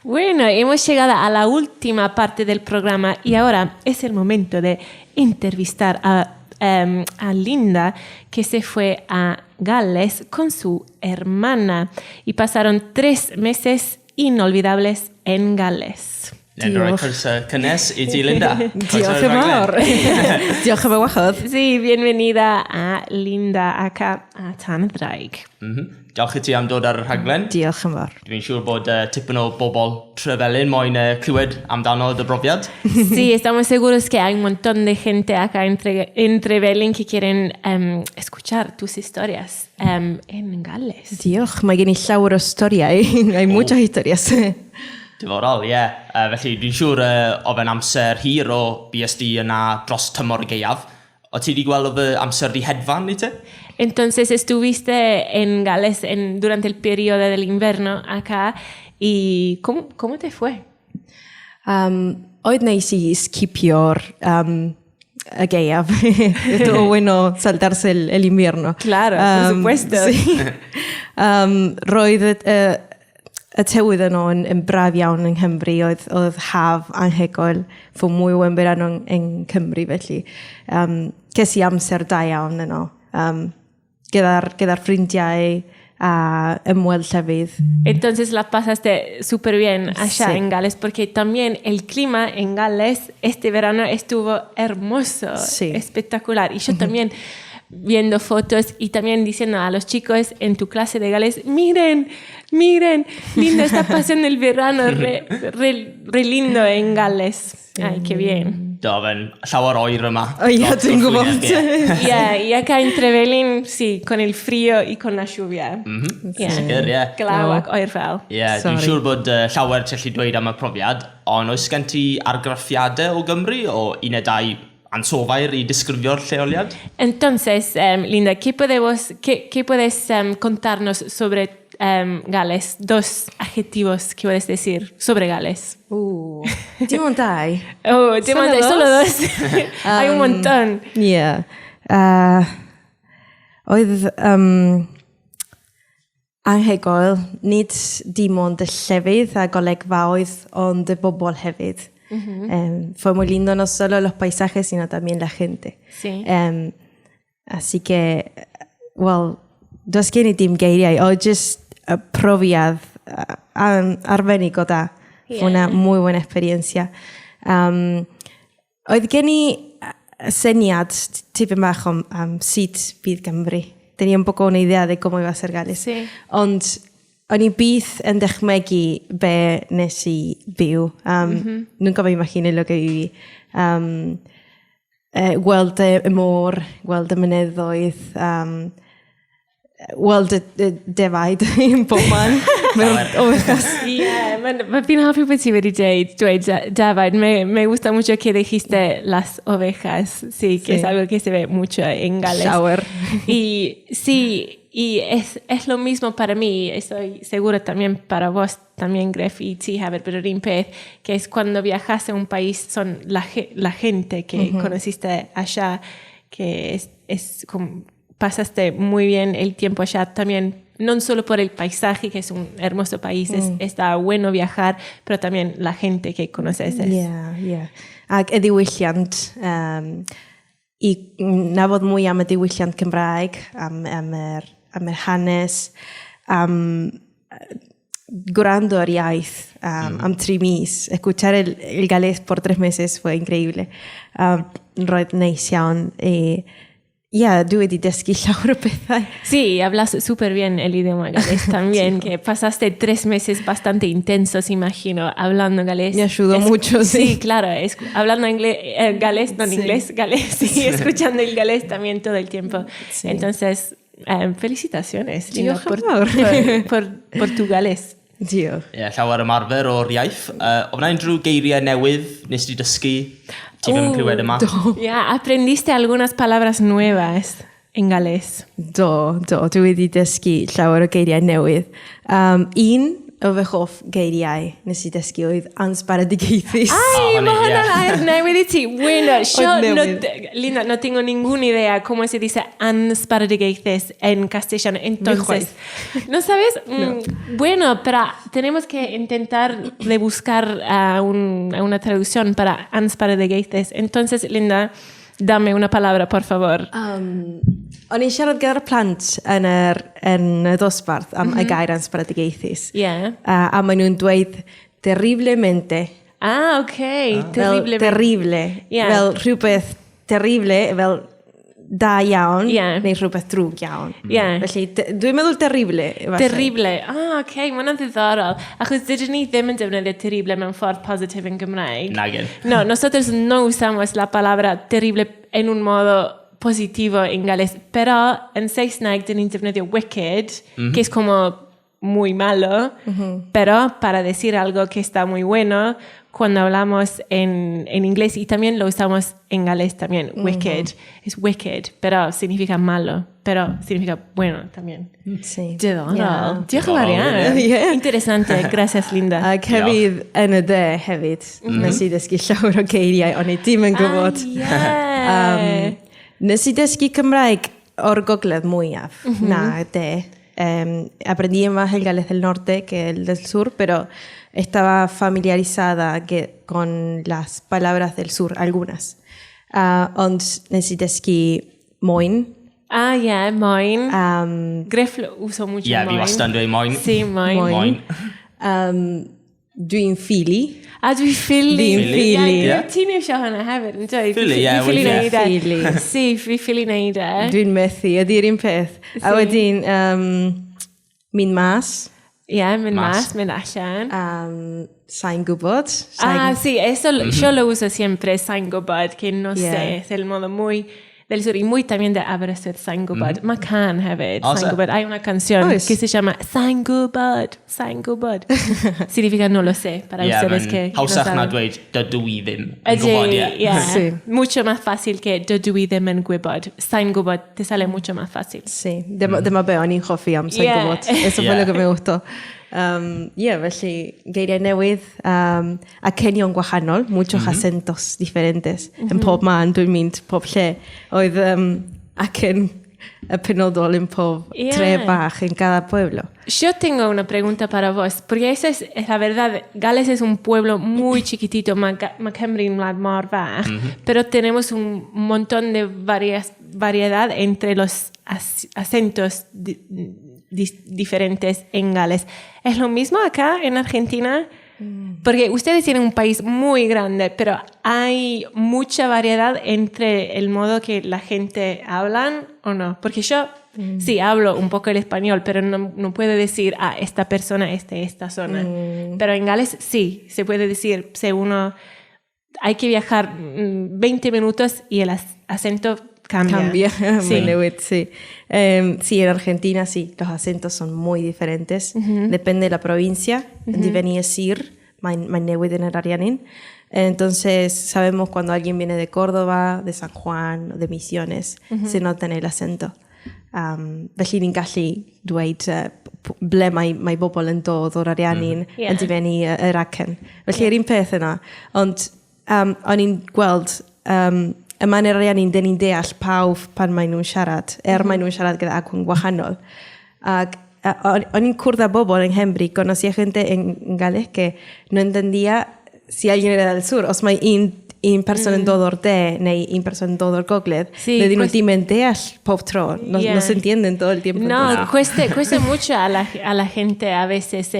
Bueno, hemos llegado a la última parte del programa y ahora es el momento de entrevistar a Linda, que se fue a Gales con su hermana y pasaron 3 meses inolvidables en Gales. Cynnes i ti, Linda. Diolch yn fawr. Diolch yn fawr wachodd. Sí, bienvenida a Linda acá a Tan y Draig. Diolch i ti am dod ar y rhaglen. Diolch yn fawr. Dwi'n siŵr bod tipyn o bobl Trefelyn moyn clywed amdano dy brofiad. Sí, estamos seguros que hay un montón de gente acá en Trevelin que quieren escuchar tus historias en Gales. Diolch, mae gen I llawer o storiau. Hay muchas historias. Diddorol, ie. Felly dwi'n siŵr o fe'n amser hir o BSD yna dros tymor y gaeaf. O ti wedi gweld o fy amser di hedfan i ti? Entonces estuviste en Gales durante el periodo del invierno acá y ¿cómo te fue? Oedd neis I skipio'r y gaeaf. Todo bueno saltarse el invierno. Claro, por supuesto. Sí. Roedd y tywydd yno yn braf iawn yng Nghymru, oedd haf anhygoel fo mwy o ymberan yn Cymru felly. Ces I amser da iawn yno, gyda'r ffrindiau a ymweld llefydd. Entonces la pasaste súper bien allá en Gales, porque también el clima en Gales este verano estuvo hermoso, espectacular. Y yo también viendo fotos y también diciendo a los chicos en tu clase de Gales, miren, lindo, está pasando el verano, re lindo en Gales. Ay, qué bien. Do, fe'n llawer oer yma. O ie, dwi'n gwybod. Y acá en Trevelin, sí, con el frío y con la lluvia. Sicr, ie. Glaw ac oer fel. Ie, dwi'n siŵr bod llawer ti'n gallu dweud am y profiad, ond oes gen ti argraffiadau o Gymru o un neu dau ansofair i disgrifio'r lleoliad? Entonces, Linda, ¿qué puedes contarnos sobre Gales? 2 adjetivos que puedes decir sobre Gales. Dim ond dau? Oh, solo 2. Hay un montón. Ie. Oedd anhygoel, nid dim ond y llefydd a golegfaoedd, ond y bobl hefyd. Fue muy lindo no solo los paisajes, sino también la gente. Sí. Así que, well, does gen i dim geiriau, o just y profiad arbennig o da. Fue una muy buena experiencia. Oedd gen i syniad tipyn bach am sut bydd Gymru. Tenía un poco una idea de cómo iba a ser Gales. Sí. Ond o'n i byth yn dychmegu be nes i byw. Nunca me imaginé lo que viví. Gweld y môr, gweld y myneddoedd, gweld y defaid yn bob man. Me fi'n hoffi bod ti wedi dweud David, me gusta mucho que dijiste las ovejas, sí, que es algo que se ve mucho en Gales. Llawer. Y sí, y es lo mismo para mí, estoy segura también para vos, también Gref y ti, Javier, pero Rimpez, que es cuando viajas a un país, son la gente que conociste allá, que es como, pasaste muy bien el tiempo allá también, no solo por el paisaje, que es un hermoso país, está bueno viajar, pero también la gente que conoces. Ie. Ac y ddiwylliant, i nabod mwy am y diwylliant Cymraeg, am yr hanes, am gwrando ar iaith, am 3 mis. Escuchar el galés por 3 meses fue increíble. Roedd neis iawn. Dwi wedi dysgu llawer o bethau. Sí, hablas súper bien el idioma galés también, que pasaste 3 meses bastante intensos, imagino, hablando galés. Me ayudó mucho, sí. Sí, claro, hablando galés, no en inglés, galés, y escuchando el galés también todo el tiempo. Sí. Entonces, felicitaciones, Linda, por tu galés. Diolch. Ie, llawer ymarfer o'r iaith. O fna unrhyw geiriau newydd nes ti dysgu? Ti ddim yn clywed yma? Ya, aprendiste algunas palabras nuevas en galés. Do. Dwi wedi dysgu llawer o geiriau newydd. Un o fy hoff geiriau nes i dysgu oedd ansbaradigaethus. Ay, Mohamed, newydd i ti. Bueno, Linda, no tengo ninguna idea cómo se dice ansparadigaethus en castellano. Entonces, ¿no sabes? No. Bueno, pero tenemos que intentar de buscar una traducción para ansparadigaethus. Entonces, Linda, dame una palabra, por favor. O'n i'n siarad gyda'r plant yn y dosbarth am y gair ansbaradigaethus. A maen nhw'n dweud terriblemente. Terrible. Terrible. Fel rhywbeth terrible, fel da iawn, neu rhywbeth drwg iawn. Felly, dwi'n meddwl terrible. Terrible. Mae'n ddiddorol. Achos dydyn ni ddim yn defnyddio terrible mewn ffordd positif yn Gymraeg. Nagin. No, nosotros no usamos la palabra terrible en un modo positivo en galés, pero en Saesneg dyn ni'n defnyddio wicked, que es como muy malo, pero para decir algo que está muy bueno, cuando hablamos en inglés, y también lo usamos en galés también, wicked, es wicked, pero significa malo, pero significa bueno también. Sí. Diddorol. Diolch yn fawr iawn. Interesante, gracias Linda. Ac hefyd yn y de hefyd, nes i dysgu llawer o geiriau, ond i ddim yn gwybod. Nes i dysgu Cymraeg o'r gogledd mwyaf, na de. Aprendí más el galés del norte que el del sur, pero estaba familiarizada con las palabras del sur, algunas. Ond nes i dysgu moyn. Moyn. Gref uso mucho moyn. Fi wastad yn dweud moyn. Sí, moyn. Dwi'n ffili. Dwi'n ffili. Ti'n eisiau hwnna hefyd, yn dweud? Ffili, Ffili. Sí, fi ffili neud e. Dwi'n methu, ydy'r un peth. A wedyn, mynd mas. mynd mas, mynd allan. Sa'n gwybod. Sí, eso yo lo uso siempre, sa'n gwybod, que no sé, es el modo muy del sur y muy también de Aberystwyth, sa'n gwybod. Macan hefyd, sa'n gwybod. Hay una canción que se llama Sa'n gwybod, sa'n gwybod. Significa no lo sé, para ustedes que no Hausach na saben. dweud, dydw i ddim yn gwybod, Sí. Mucho más fácil que dydw i ddim yn gwybod. Sa'n gwybod, te sale mucho más fácil. Sí, dyma be o'n i'n hoffi am sa'n gwybod. Eso fue lo que me gustó. Felly, geiriau newydd, acenion gwahanol, muchos acentos diferentes. Yn pob man, dwi'n mynd pob lle. Oedd acen y penodol en pob tre bach en cada pueblo. Yo tengo una pregunta para vos, porque esa es la verdad. Gales es un pueblo muy chiquitito, ma Cymru yn wlad mor fach, pero tenemos un montón de variedad entre los acentos diferentes en Gales. ¿Es lo mismo acá en Argentina? Porque ustedes tienen un país muy grande, pero hay mucha variedad entre el modo que la gente hablan o no. Porque yo sí hablo un poco el español, pero no puedo decir, esta persona es de esta zona. Pero en Gales sí, se puede decir, hay que viajar 20 minutos y el acento cambia. Sí. Sí. Sí, en Argentina sí, los acentos son muy diferentes. Depende de la provincia. Venía Sir, mein newid en el Arianin. Entonces sabemos cuando alguien viene de Córdoba, de San Juan, de Misiones, se nota en el acento. Felly ni'n gallu dweud ble mae bobl yn dod o'r Arianin yn dibynnu yr acen. Felly yr un peth yna. Ond o'n i'n gweld y manera Arianin dyn ni'n deall pawb pan maen nhw'n siarad, maen nhw'n siarad gyda acen gwahanol. Ac o'n i'n cwrdd â bobl yng Nghymru, conocía gente en Gales que no entendía si alguien era del sur, os mae un person yn dod o'r de neu un person yn dod o'r gogledd, dydyn nhw dim yn deall pob tro, no se entienden todo el tiempo. No, cuesta mucho a la gente a veces,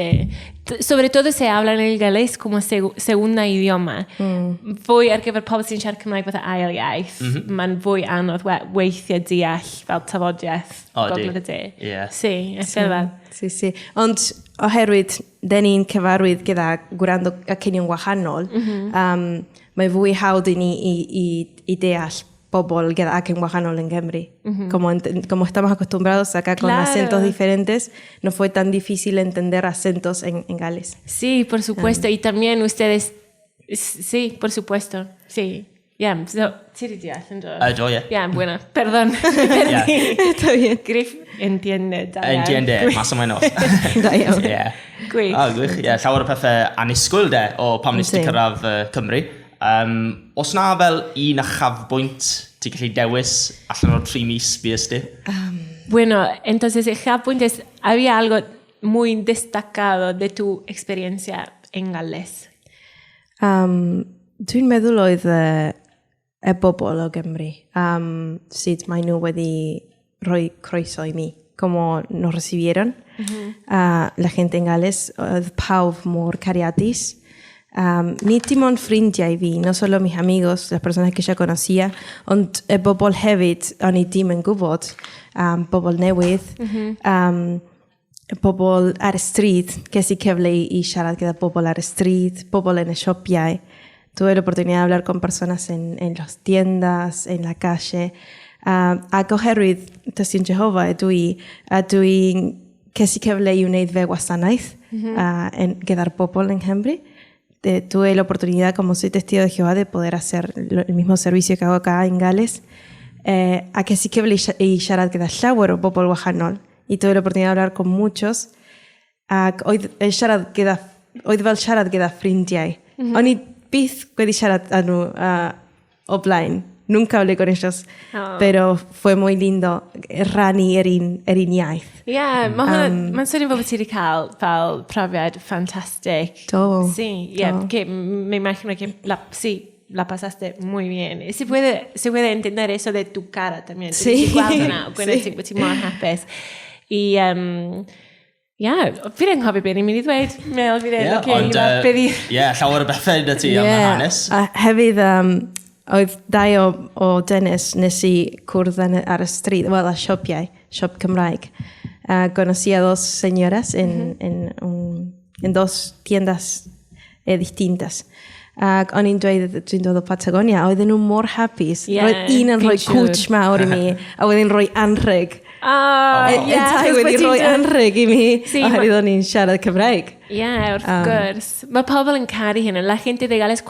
sobre todo se habla en el galés como segunda idioma. Fwy ar gyfer pobl sy'n siarad Cymraeg fatha ail iaith, mae'n fwy anodd weithio deall fel tafodiaeth gogledd y de. Sí, es verdad. Sí. Ond oherwydd, dyn ni'n cyfarwydd gyda gwrando acenion gwahanol, mae fwy hawdd i ni i deall bobl gyda acen gwahanol en Cymru. Como estamos acostumbrados acá con acentos diferentes, no fue tan difícil entender acentos en Gales. Sí, por supuesto. Y también ustedes... Sí, por supuesto. Sí. Bueno, perdón. Está bien. Griff entiende. Entiende, más o menos. Gwych. Gwych, llawer o pethau annisgwyl o pam nes ti cyrraedd Cymru. Os na fel un chafbwynt ti'n gallu dewis allan o'r 3 mis bys di? Bueno, entonces el chafbwynt es, había algo muy destacado de tu experiencia en Gales. Dwi'n meddwl oedd y bobl o Gymru, sut maen nhw wedi rhoi croeso i mi, como nos recibieron. La gente en Gales, oedd pawb mor cariadis. Ni dim ond ffrindiau fi, no solo mis amigos, las personas que ya conocía, ond y bobl hefyd o'n i dim yn gwybod, bobl newydd, bobl ar y stryd, ges i cyfle i siarad gyda bobl ar y stryd, bobl en y siopiau. Tuve la oportunidad de hablar con personas en las tiendas, en la calle. Ac oherwydd Testyn Jehova ydw i ces i cyfle i wneud fe wasanaeth gyda'r bobl yng Nghymru. Tuve la oportunidad, como soy testigo de Jehová, de poder hacer el mismo servicio que hago acá en Gales. A ces i cyfle i siarad gyda llawer o bobl wahanol. Y tuve la oportunidad de hablar con muchos. Ac oedd fel siarad gyda ffrindiau. O'n i byth wedi siarad â nhw o blaen. Nunca hablé con ellos, pero fue muy lindo rannu yr un iaith. Mae'n swnio fel bod ti wedi cael fel profiad ffantastig. Do. Sí, que me imagino que la pasaste muy bien. Se puede entender eso de tu cara también. Sí. Ti'n mor hapus. I... fi rhaid cofio beth ni'n mynd i ddweud. Mel, fi rhaid, llawer o bethau da ti am y hanes. Hefyd, oedd dau o Dennis nes i cwrdd ar y stryd, wel, a siopiau, siop Cymraeg. conocí a dos señoras en dos tiendas distintas. O'n i'n dod o Patagonia, a oedden nhw mor hapus. Yeah, Roedd un yn rhoi fi'n cwtch mawr i mi, a wedyn rhoi anrheg. Oh, Tai wedi rhoi anrheg i mi, Sí, oherwydd o'n i'n siarad Cymraeg. Yeah, of course. Mae pobl yn caru hynny. La gente de Gales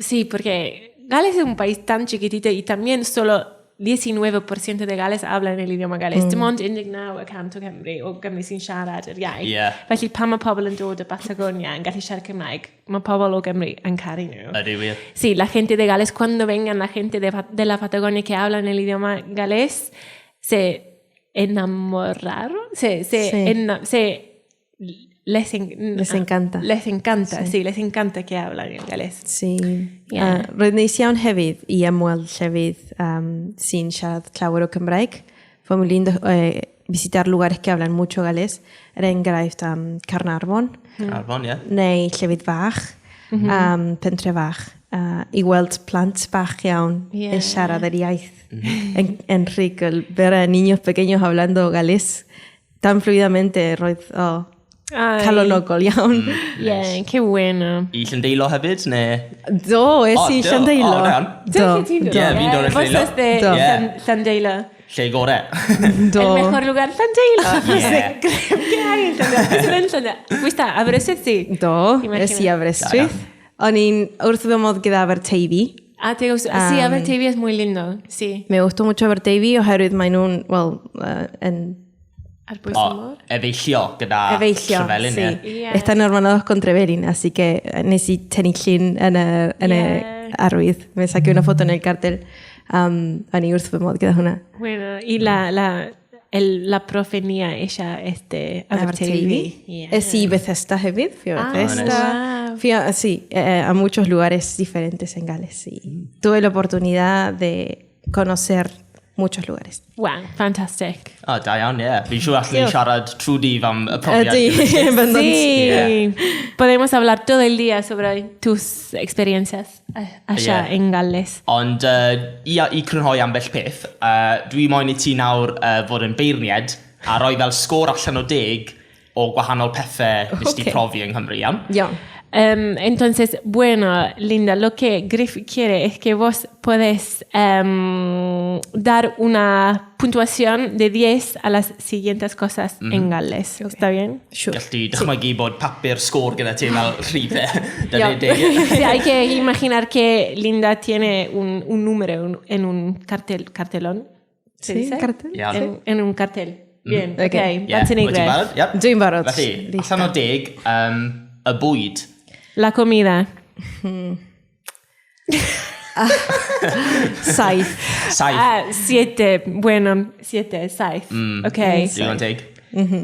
Sí, porque Gales es un país tan chiquitito y también solo 19% de Gales hablan el idioma galès. Dim ond 19 y cant o Gymru, o Gymru sy'n siarad yr iaith. Yeah. Felly pan mae pobl yn dod o Patagonia yn gallu siarad Cymraeg, mae pobl o Gymru yn caru nhw. Ydy wir. Sí, la gente de Gales, cuando vengan la gente de la Patagonia que hablan el idioma galés, se enamoraron, les encanta. Les encanta, sí, les encanta que hablan en galés. Sí. Yeah. Roedd neis iawn hefyd i ymweld llefydd sy'n siarad llawer o Cymraeg. Fue muy lindo visitar lugares que hablan mucho galés. Er enghraifft Carnarvon, Arbon, ie. neu llefydd fach, pentre fach, i weld plant bach iawn yn siarad yr iaith en rhugl. Ver a niños pequeños hablando galés tan fluidamente, roedd calonogol iawn. Yeah, qué bueno. I Llandeilo hefyd, neu... Do, i Llandeilo. O, iawn. Do. Ie, fi'n dod o Vos Llandeilo. sos de Do. Llandeilo. Lle gore. Do. El mejor lugar, Llandeilo. No sé, yeah. ¿qué hay en Llandeilo? Es en Llandeilo. ¿Fuiste a Aberystwyth? Sí. Do, Imagina. i Aberystwyth. O'n i'n wrth fy modd gyda Aberteifi. Ah, te gusta. Sí, Aberteifi es muy lindo. Sí. Me gustó mucho Aberteifi oherwydd maen nhw'n, yn Arbwysmor. Efeillio gyda efeillio. Llywelyn, Sí. ie. Yeah. Están hermanados con Trevelin, así que nes i tenir llun yn y arwydd. Me saqué una foto en el cartel. O'n i wrth fy modd gyda hwnna. Bueno, y la profenía ella Aberteifi. Yeah. Sí, Bethesda hefyd. Fui a Bethesda. Wow. Fui a, sí, a muchos lugares diferentes en Gales. Sí. Tuve la oportunidad de conocer muchos lugares. Wow, fantastic. O, da iawn, ie. Fi'n siŵr allan ni siarad trwy dydd am y profiad. Ydy. Sí, podemos hablar todo el día sobre tus experiencias allá en Gales. Ond i crynhoi ambell peth, dwi moyn i ti nawr fod yn beirniad a roi fel sgôr allan o 10 o gwahanol pethau nes ti profi yng Nghymru, iawn? Ja. Entonces, bueno, Linda, lo que Griff quiere es que vos podés dar una puntuación de 10 a las siguientes cosas en Gales. ¿Está bien? Sure. Gallu dychmygu bod papur sgôr gyda ti fel rhifau. Sí, hay que imaginar que Linda tiene un número en un cartelón. ¿Se Sí, dice? cartel. Iawn. En un cartel. Bien, Ok. okay. Ie, That's in wyt ti'n English. barod? Iep. Dwi'n barod. Felly, allan o 10, y bwyd. La comida. Saith. Saith. 7. Bueno, 7. 6. Okay. Digon teg.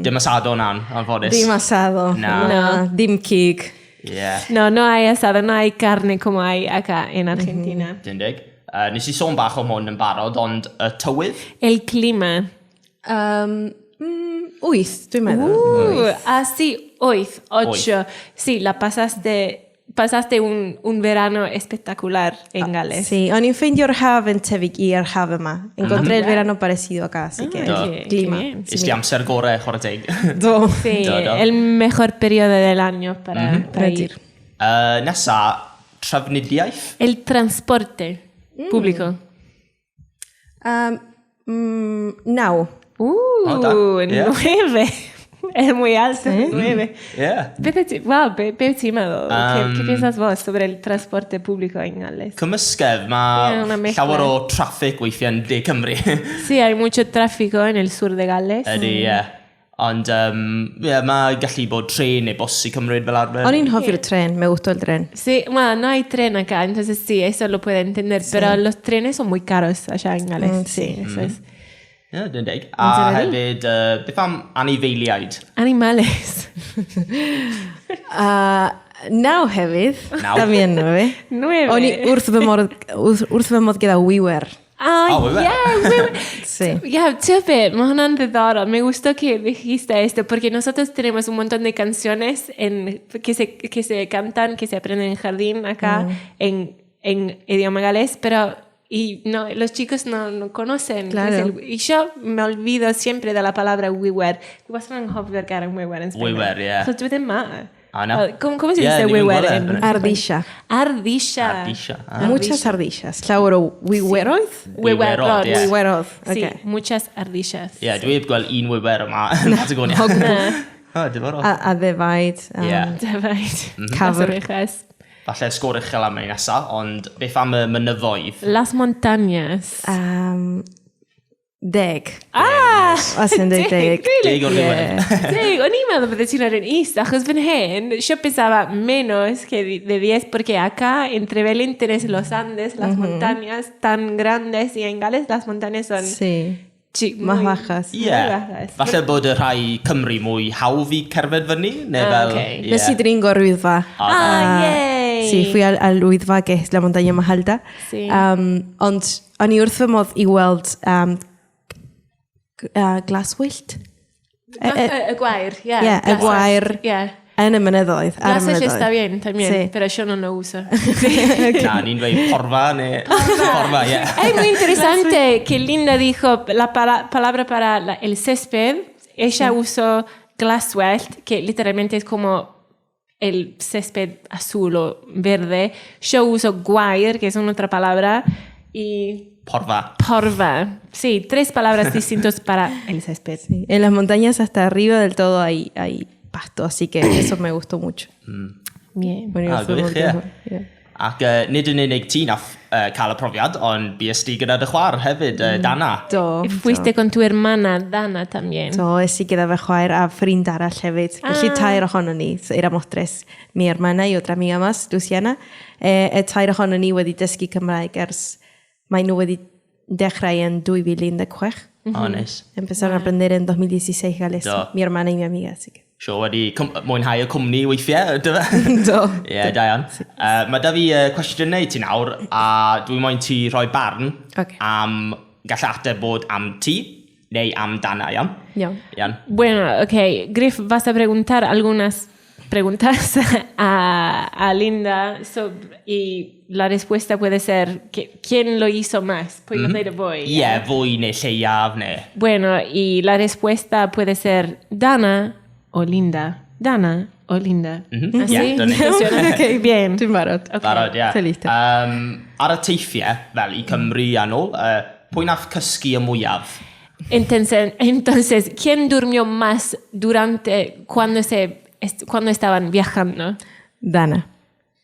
Dim asado na'n, anffodus. Dim asado. No. No. Dim cig. Ie. No hay asado, no hay carne como hay acá en Argentina. Dim dig. Nes i sôn bach o hwn yn barod, ond y tywydd. El clima. 8, dwi'n meddwl. Sí, 8. Sí, pasaste un verano espectacular en Gales. Sí, o'n i'n ffeindio'r haf yn tebyg i'r haf yma. Encontré el verano parecido acá, así que clima. Is ti amser gore, chwarae teg. Do. Sí, Do. el mejor periodo del año para ir. Nesa, trafnidiaeth. El transporte público. 9. da. Yeah. 9. Es muy alto, 9. Ie. Be ti'n meddwl? ¿Qué piensas vos sobre el transporte público en Gales? Cymysgedd, Ie, mae una mezcla. llawer o traffic weithiau yn De Cymru. Sí, hay mucho tráfico en el sur de Gales. Ydy, ie. Ond, mae gallu bod tren neu bus i cymryd fel arfer. O'n i'n hoffi'r tren, me gustó el tren. Sí, bueno, no hay tren acá, entonces sí, eso lo puedo entender, pero los trenes son muy caros allá en Gales. Sí, eso es. Ie, dyn dig. A hefyd, beth am anifeiliaid? Animales. 9 hefyd. Naw. También 9. 9. O'n i wrth fy modd gyda wiwer. Ah, Oh, yeah, Sí. Ya, Chepe, mae hwnna'n ddiddorol. Me gustó que dijiste esto, porque nosotros tenemos un montón de canciones que se cantan, que se aprenden en jardín acá, en idioma galés, pero y no, los chicos no conocen. Claro. Y yo me olvido siempre de la palabra we were. Was yn anghofio'r gair we were en Sbaen. We were, yeah. So dwi ddim ma. I know. ¿Cómo se Yeah, dice ni we fi'n were gweld e. en Ardilla. Ardilla. Ardilla, Muchas ardillas. Llawer o wiweroedd? Wiwerod, ie. Wiweroedd, Sí, okay. muchas ardillas. Ie, dwi heb gweld un wywer yma yn Patagonia. O, diddorol. A ddefaid. Ie. Defaid. Cafr. Las orejas. Falle sgôr uchel am ei nesaf, ond beth am y mynyddoedd? Las montañas. 10. Ah! Os yn dweud 10. Deg o'r diwedd. Sí, o'n i'n meddwl bydde ti'n ar un is, achos fan hyn, yo pensaba menos que de 10, porque acá, entre Belén, tenés los Andes, las montañas tan grandes, y en Gales las montañas son Sí. muy bajas. Ie. bajas. Falle bod y rhai Cymru mwy hawdd i cerdded fyny, neu fel... okay. Ie. Nes i dringo Wyddfa. yay! Sí, fui al Wyddfa, que es la montaña más alta. Sí. Ond o'n i wrth fy modd i weld glaswyllt. Y gwair, yeah. Ie, y gwair. Yeah. Yn y mynyddoedd. Ar y Glaswyllt mynyddoedd. está bien, también, Sí. pero yo no lo uso. Na, ni'n dweud porfa, neu... Porfa, ie. Es muy interesante que Linda dijo la palabra para el césped. Ella usó glasswelt, que literalmente es como el césped azul o verde. Yo uso guair, que es una otra palabra, y Porfa. porva. Sí, 3 palabras distintas para el césped. Sí. En las montañas hasta arriba del todo hay pasto, así que eso me gustó mucho. Bien. When you Ah, feel gwych, ie. more- yeah. Ac nid yn unig ti nath cael y profiad, ond bues ti gyda dy chwar hefyd, Dana. Do. Fuiste con tu hermana Dana también. Do, es i gyda fy chwaer a ffrind arall hefyd. Felly tair ohono ni. Éramos tres. Mi hermana y otra amiga más, Luciana. Tair ohono ni wedi dysgu Cymraeg ers... Mae nhw wedi dechrau yn 2016. O, neis. Empezaron a aprender en 2016 gales. Do. Mi hermana y mi amiga, así que... Sio wedi mwynhau y cwmni weithiau, dy fe? Do. Ie, da iawn. Mae da fi cwestiynau ti nawr, a dwi'n moyn ti rhoi barn Ocê. am gall ateb bod am ti neu am Dana, iawn? Iawn. Iawn. Bueno, ok. Griff, vas a preguntar algunas preguntas a Linda y la respuesta puede ser ¿quién lo hizo más? Pues lo de voy. Ie, fwy neu lleiaf neu... Bueno, y la respuesta puede ser Dana o Linda. Dana o Linda. ¿Así? Ie, dyna ni. Funciona? Ok, Bien. Dwi'n barod. Barod, ie. Estoy lista. Ar y teithiau, fel i Cymru a nôl, pwy nath cysgu y mwyaf? Entonces, ¿quién durmió más durante cuando estaban viajando? Dana.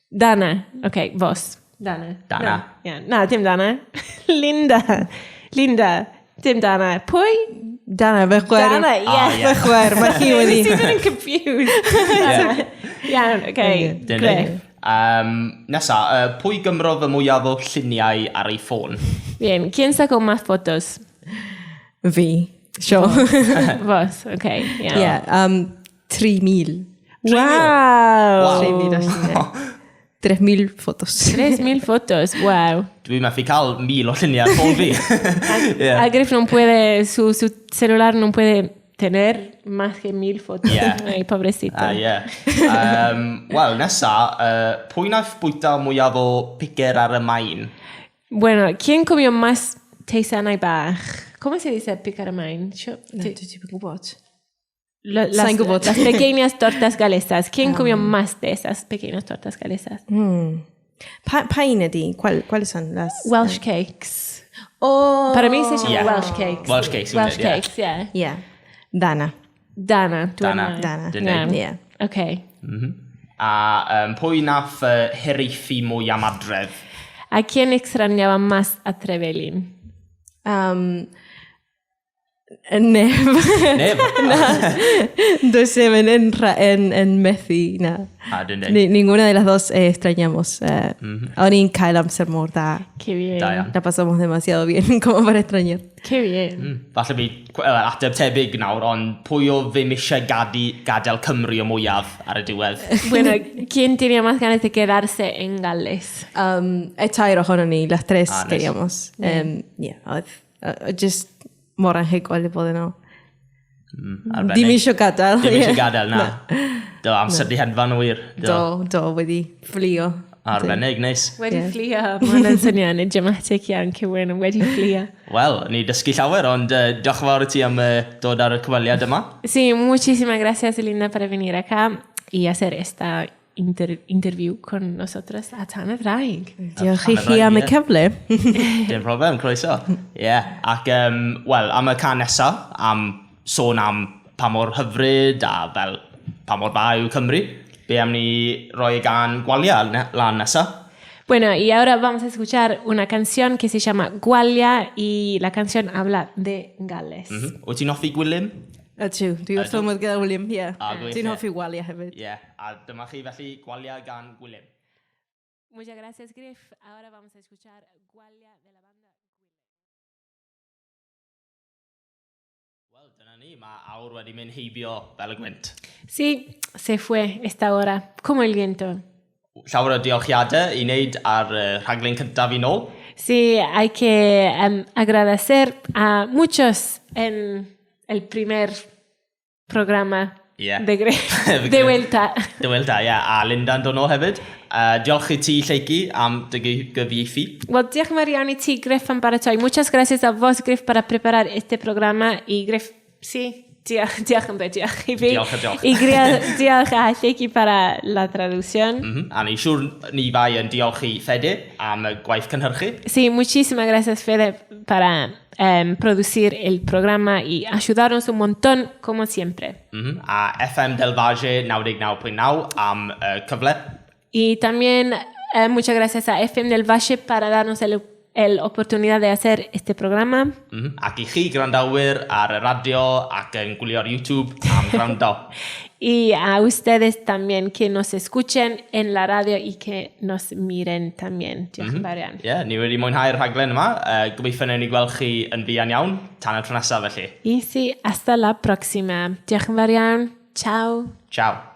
Dana. Ok, vos. Dana. Dana. No, yeah. No, Tim Dana. Linda. Tim Dana. Pwy? Dana, fy chwaer. Dana, yes. ie. Fy chwaer, mae hi wedi... I'm getting confused. Dana. Yeah, okay. Dyna Great. ni. Nesa, pwy gymrodd y mwyaf o lluniau ar ei ffôn? Bien, ¿quién sacó más fotos? Fi. Sure. Vos, ok. Yeah. Yeah, 3,000. Wow. 3,000 así. 3,000 fotos. 3,000 fotos, wow. Dwi methu cael 1,000 o lluniau ar ffôn fi. A Griff no puede, su celular no puede tener más que 1,000 fotos. Yeah. Ay, pobrecito. Ie. Wel, nesa, pwy nath bwyta mwyaf o piger ar y main? Bueno, ¿quién comió más teisana y bach? ¿Cómo se dice picaramain? Dwi'n gwybod. Las Sa'n gwybod. las pequeñas tortas galesas. ¿Quién comió más de esas pequeñas tortas galesas? Pa un ydi? ¿Cuáles son las...? Welsh cakes. Oh! Para mí se llama Yeah. Welsh cakes. Welsh cakes, Welsh yeah. cakes, yeah. Yeah. Dana. Dana. tu Dana. hermana. Dana. Dyna ni. Yeah. Okay. A pwy nath heriaethu mwy am adref? ¿A quién extrañaba más a Trevelin? Neb. Neb. Does en methu, na. A dyna ni. Ninguna de las dos extrañamos. O'n i'n cael amser mor da. Qué bien. Da iawn. La pasamos demasiado bien como para extrañar. Qué bien. Falle fi ateb tebyg nawr, ond pwy o ddim eisiau gadael Cymru o mwyaf ar y diwedd? Bueno, ¿quién tenía más ganas de quedarse en Gales? Tair ohono ni, las tres Ah, nice. queríamos. Yeah, oedd just mor anhygoel i fod yno. Arbennig. Dim isio gadael. Dim eisiau ie. gadael, na. Do, amser di hedfan o wir. Do, wedi fflio. Arbennig, neis. Wedi fflio, mae hwnna'n swnio'n idiomatic iawn, Cywyn, wedi fflio. Wel, ni dysgu llawer, ond diolch yn fawr i ti am dod ar y cyfweliad yma. Sí, muchísimas gracias, Linda, por venir acá y hacer esta interview con nosotros a Tan y Draig. Diolch i chi am y cyfle. Dim problem, croeso. Ac, wel, am y can nesa, am sôn am pa mor hyfryd a fel pa mor dda yw Cymru, be am ni roi y gan Gwalia lan nesa. Bueno, y ahora vamos a escuchar una canción que se llama Gwalia y la canción habla de Gales. Wyt ti'n hoffi Gwilym? Ydw, dwi wrth ymwyd gyda William, ie. Gwych, Dwi'n ie. hoffi walia hefyd. A dyma chi felly Gwalia gan Gwilym. Muchas gracias, Griff. Ahora vamos a escuchar Gwalia de la banda Wel, dyna ni, mae awr wedi mynd heibio fel y gwynt. Sí, se fue esta hora, como el viento. Llawer o diolchiadau i wneud ar rhaglen cyntaf i nôl. Sí, hay que agradecer a muchos en el primer programa de Griff. De vuelta. De vuelta, a Linda'n dod nôl hefyd. Diolch i ti, Lleuci, am dy gyfieithu. Well, diolch yn fawr iawn i ti, Griff, am baratoi. Muchas gracias a vos, Griff, para preparar este programa. Y Griff, sí, diolch yn beth, diolch i fi. Diolch. Y diolch a Lleuci para la traducción. A ni siŵr ni bai yn diolch i Fede am y gwaith cynhyrchu. Sí, muchísimas gracias, Fede, para producir el programa y ayudarnos un montón, como siempre. A FM Del Valle 99.9 am cyfle. Y también muchas gracias a FM del Valle para darnos la oportunidad de hacer este programa. Ac i chi grandawyr ar y radio ac yn gwylio ar YouTube am grando. Y a ustedes también que nos escuchen en la radio y que nos miren también. Diolch yn fawr iawn. Ni wedi mwynhau'r rhaglen yma. Gobeithio wnawn ni gweld chi yn fuan iawn tan y tro nesaf felly. Y sí, hasta la próxima. Diolch yn fawr iawn. Ciao. Ciao.